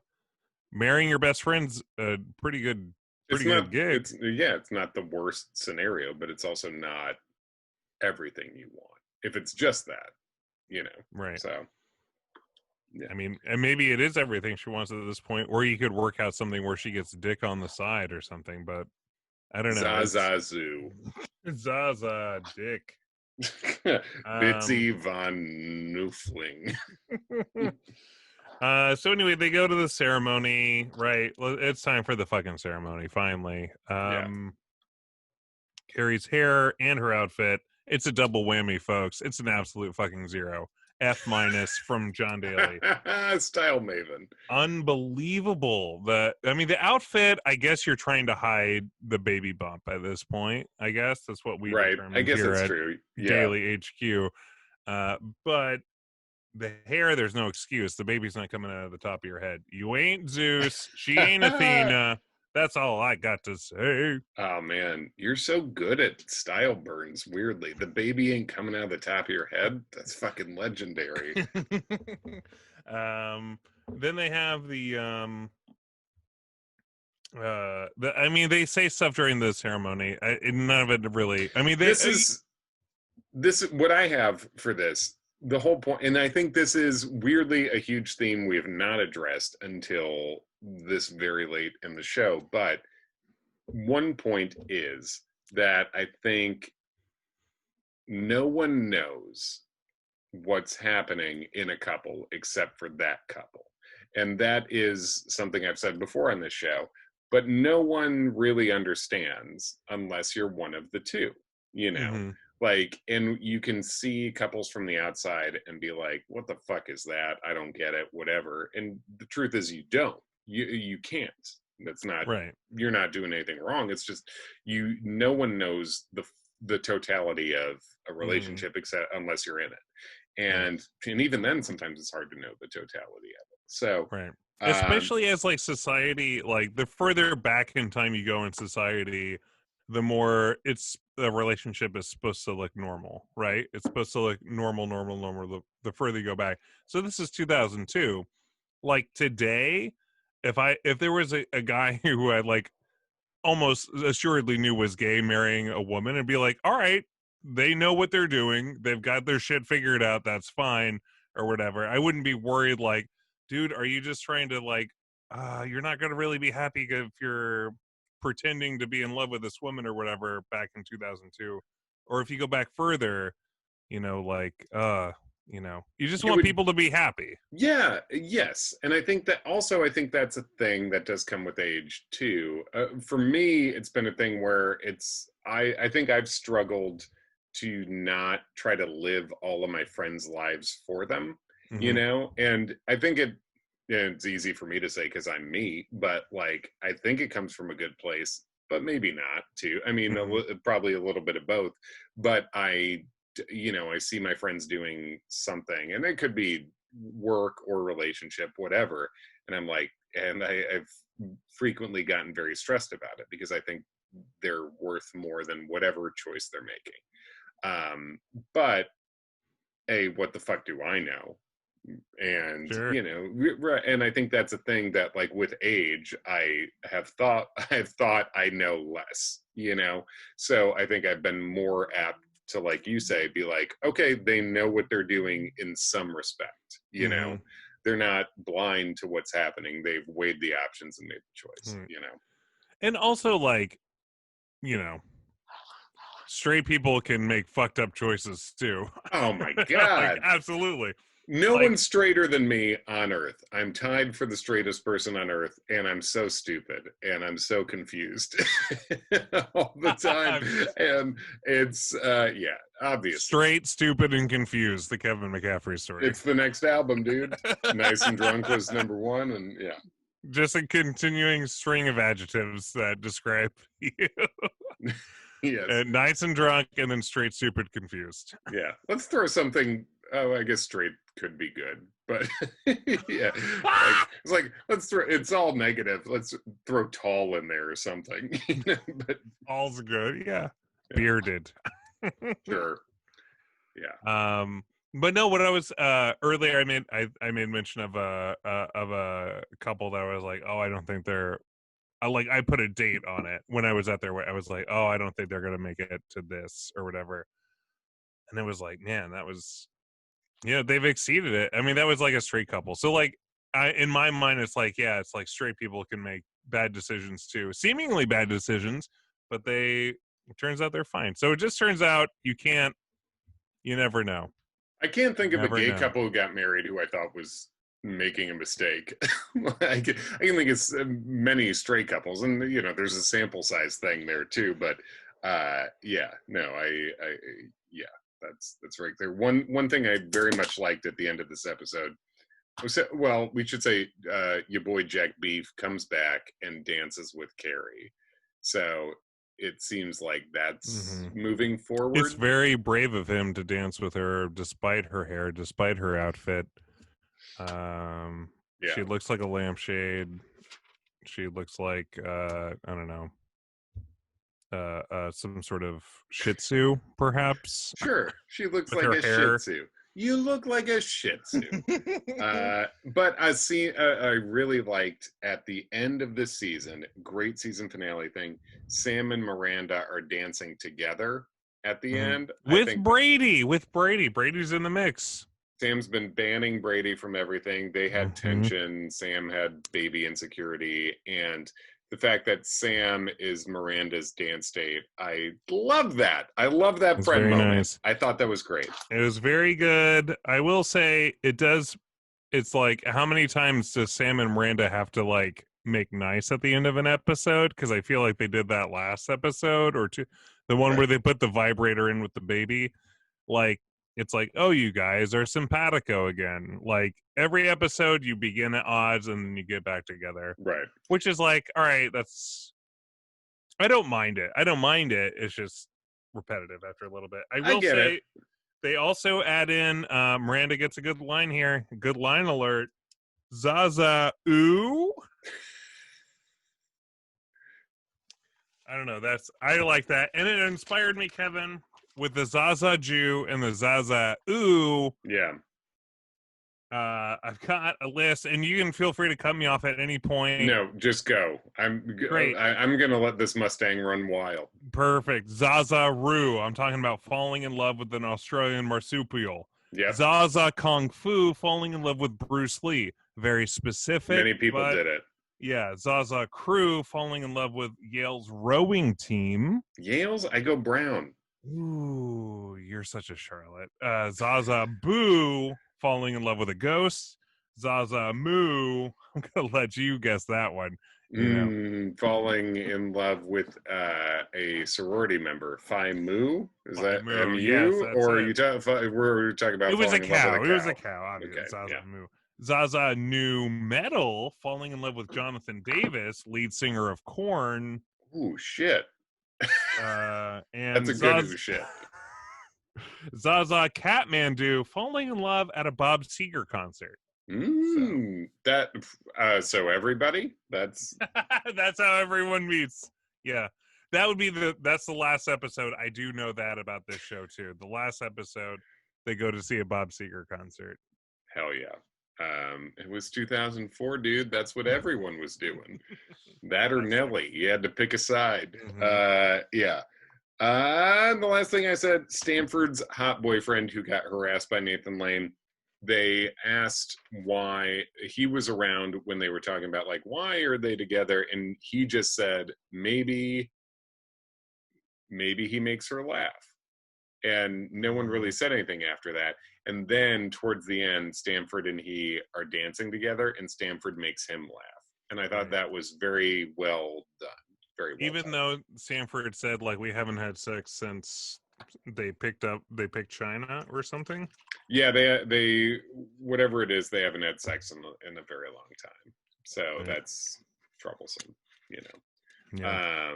Marrying your best friend's a pretty good gig. It's not the worst scenario, but it's also not everything you want. If it's just that, you know. Right. So, yeah. I mean, and maybe it is everything she wants at this point, or you could work out something where she gets dick on the side or something, but I don't know. Zazu. Zaza dick. Bitsy von Neufling. So anyway, they go to the ceremony, right? It's time for the fucking ceremony, finally. Carrie's hair and her outfit, it's a double whammy, folks. It's an absolute fucking 0. F- from John Daly. Style maven. Unbelievable. The outfit, I guess you're trying to hide the baby bump at this point. I guess that's what we determined. I guess here it's at true. Yeah. Daily HQ. But the hair, there's no excuse. The baby's not coming out of the top of your head. You ain't Zeus. She ain't Athena. That's all I got to say. Oh man, you're so good at style burns. Weirdly, the baby ain't coming out of the top of your head. That's fucking legendary. Then they have I mean, they say stuff during the ceremony. None of it really. I mean, this is what I have for this. The whole point, and I think this is weirdly a huge theme we have not addressed until this very late in the show. But one point is that I think no one knows what's happening in a couple except for that couple. And that is something I've said before on this show, but no one really understands unless you're one of the two, you know? Mm-hmm. Like, and you can see couples from the outside and be like, what the fuck is that? I don't get it, whatever. And the truth is you don't. You can't. That's not right. You're not doing anything wrong. It's just no one knows the totality of a relationship except unless you're in it. And even then sometimes it's hard to know the totality of it. So right. Especially as like society, like the further back in time you go in society, the more the relationship is supposed to look normal, right? It's supposed to look normal the further you go back. So this is 2002. Like today, if there was a guy who I like almost assuredly knew was gay marrying a woman, and be like, all right, they know what they're doing, they've got their shit figured out, that's fine, or whatever. I wouldn't be worried like, dude, are you just trying to like you're not going to really be happy if you're pretending to be in love with this woman or whatever back in 2002. Or if you go back further, you know, like you know, you just want people to be happy. Yeah, yes. And I think that's a thing that does come with age too. For me, it's been a thing where I think I've struggled to not try to live all of my friends' lives for them, you know? And I think it's easy for me to say because I'm me, but like, I think it comes from a good place, but maybe not too. I mean, probably a little bit of both, but I see my friends doing something, and it could be work or relationship, whatever. And I'm like, and I've frequently gotten very stressed about it because I think they're worth more than whatever choice they're making. But what the fuck do I know? And sure. And I think that's a thing that like with age I've thought I know less, so I think I've been more apt to, like you say, be like, okay, they know what they're doing in some respect, they're not blind to what's happening, they've weighed the options and made the choice. And also, like, straight people can make fucked up choices too. Oh my god. Like, absolutely. No one's straighter than me on earth. I'm tied for the straightest person on earth, and I'm so stupid, and I'm so confused all the time. And it's, obviously. Straight, stupid, and confused, the Kevin McCaffrey story. It's the next album, dude. Nice and Drunk was #1, and yeah. Just a continuing string of adjectives that describe you. Yes. Nice and drunk, and then straight, stupid, confused. Yeah. Let's throw something. Oh, I guess straight could be good, but yeah, it's all negative. Let's throw tall in there or something. But all's good, yeah. Bearded. Sure. Yeah. But no, what I was earlier, I made mention of a couple that I was like, oh, I don't think they're. I put a date on it when I was at their. I was like, oh, I don't think they're gonna make it to this or whatever. And it was like, man, that was. They've exceeded it. I mean, that was like a straight couple. So like, in my mind, it's like, yeah, it's like straight people can make bad decisions too, seemingly bad decisions, but it turns out they're fine. So it just turns out you never know. I can't think of a gay couple who got married who I thought was making a mistake. I can think it's many straight couples, and there's a sample size thing there too. But that's right there. One thing I very much liked at the end of this episode was, well, we should say your boy Jack Beef comes back and dances with Carrie. So it seems like that's Mhm. moving forward. It's very brave of him to dance with her, despite her hair, despite her outfit. She looks like a lampshade. She looks like I don't know, some sort of Shih Tzu, perhaps. Sure, she looks With like her a hair. Shih Tzu. You look like a Shih Tzu. But I really liked at the end of this season, great season finale thing. Sam and Miranda are dancing together at the end. With Brady. Brady's in the mix. Sam's been banning Brady from everything. They had tension. Sam had baby insecurity. And the fact that Sam is Miranda's dance date, I love that. I love that friend moment. Nice. I thought that was great. It was very good. I will say it's like, how many times does Sam and Miranda have to like make nice at the end of an episode? Because I feel like they did that last episode or two. The one where they put the vibrator in with the baby. Like, it's like, oh, you guys are simpatico again. Like, every episode you begin at odds and then you get back together. Right. Which is like, all right, I don't mind it. It's just repetitive after a little bit. I will say, they also add in, Miranda gets a good line here. Good line alert. Zaza, ooh. I don't know. I like that. And it inspired me, Kevin, with the Zaza Jew and the Zaza ooh. Yeah. I've got a list, and you can feel free to cut me off at any point. No, just go. I'm gonna let this Mustang run wild. Perfect. Zaza Roo. I'm talking about falling in love with an Australian marsupial. Yeah. Zaza Kung Fu, falling in love with Bruce Lee. Very specific. Many people did it. Yeah. Zaza Crew, falling in love with Yale's rowing team. Yale's? I go Brown. Ooh, you're such a Charlotte. Zaza Boo, falling in love with a ghost. Zaza Moo, I'm gonna let you guess that one. Falling in love with a sorority member. Phi Mu? Is that Mu? MU? Yes, or are you we're talking about? It was a cow. It was a cow. Okay, Zaza Moo. Zaza New Metal, falling in love with Jonathan Davis, lead singer of Korn. Ooh, shit. And that's a good shit. Zaza Catmandu, falling in love at a Bob Seger concert. So everybody, that's how everyone meets. Yeah, that would be that's the last episode. I do know that about this show too. The last episode, they go to see a Bob Seger concert. Hell yeah. It was 2004, dude. That's what everyone was doing. That or Nelly. You had to pick a side. Yeah. And the last thing I said, Stanford's hot boyfriend who got harassed by Nathan Lane. They asked why he was around when they were talking about, like, why are they together? And he just said, maybe he makes her laugh. And no one really said anything after that. And then towards the end, Stanford and he are dancing together, and Stanford makes him laugh. And I thought that was very well done. Very well Even done. though Stanford said, like, we haven't had sex since they picked China or something. Yeah, they whatever it is, they haven't had sex in a very long time. So that's troublesome, you know. Yeah.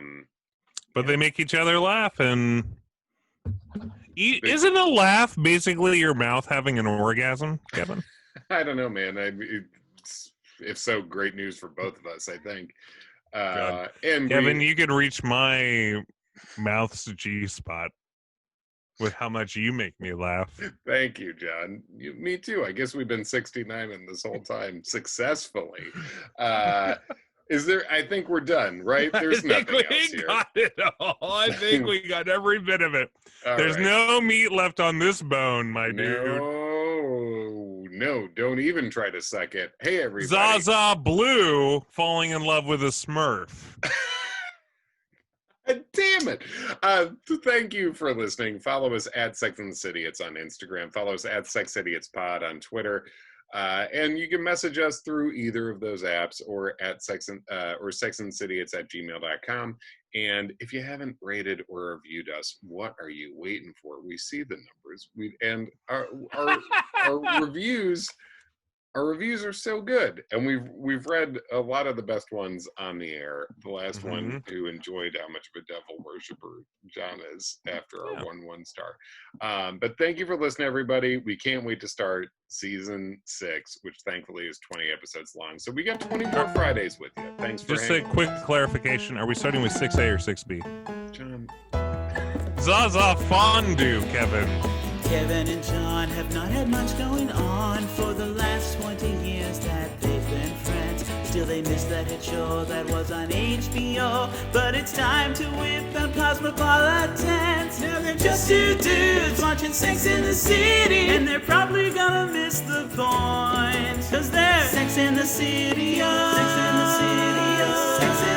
But they make each other laugh, and isn't a laugh basically your mouth having an orgasm, Kevin? I don't know, man. If so, great news for both of us, I think. And Kevin, you could reach my mouth's G spot with how much you make me laugh. Thank you, John. Me too. I guess we've been 69 in this whole time successfully. I think we're done, right? There's nothing else here. Got it all. I think we got every bit of it. There's no meat left on this bone, my dude. No, don't even try to suck it. Hey, everybody. Zaza Blue falling in love with a Smurf. Damn it. Thank you for listening. Follow us at Sex and the City. It's on Instagram. Follow us at Sex City. It's Pod on Twitter. And you can message us through either of those apps or at Sex and the City. It's at gmail.com. And if you haven't rated or reviewed us, what are you waiting for? We see the numbers. Our reviews our reviews are so good, and we've read a lot of the best ones on the air. The last one who enjoyed how much of a devil worshiper John is after our 1 star. But thank you for listening, everybody. We can't wait to start season 6, which thankfully is 20 episodes long. So we got 20 more Fridays with you. Thanks for just a quick clarification: are we starting with 6A or 6B? John. Zaza fondue, Kevin. Kevin and John have not had much going on for the last 20 years that they've been friends. Still they miss that hit show that was on HBO. But it's time to whip out Cosmopolitans. Now they're just 2 dudes watching Sex in the City, and they're probably gonna miss the point, 'cause they're Sex in the City, Sex in the City, Sex in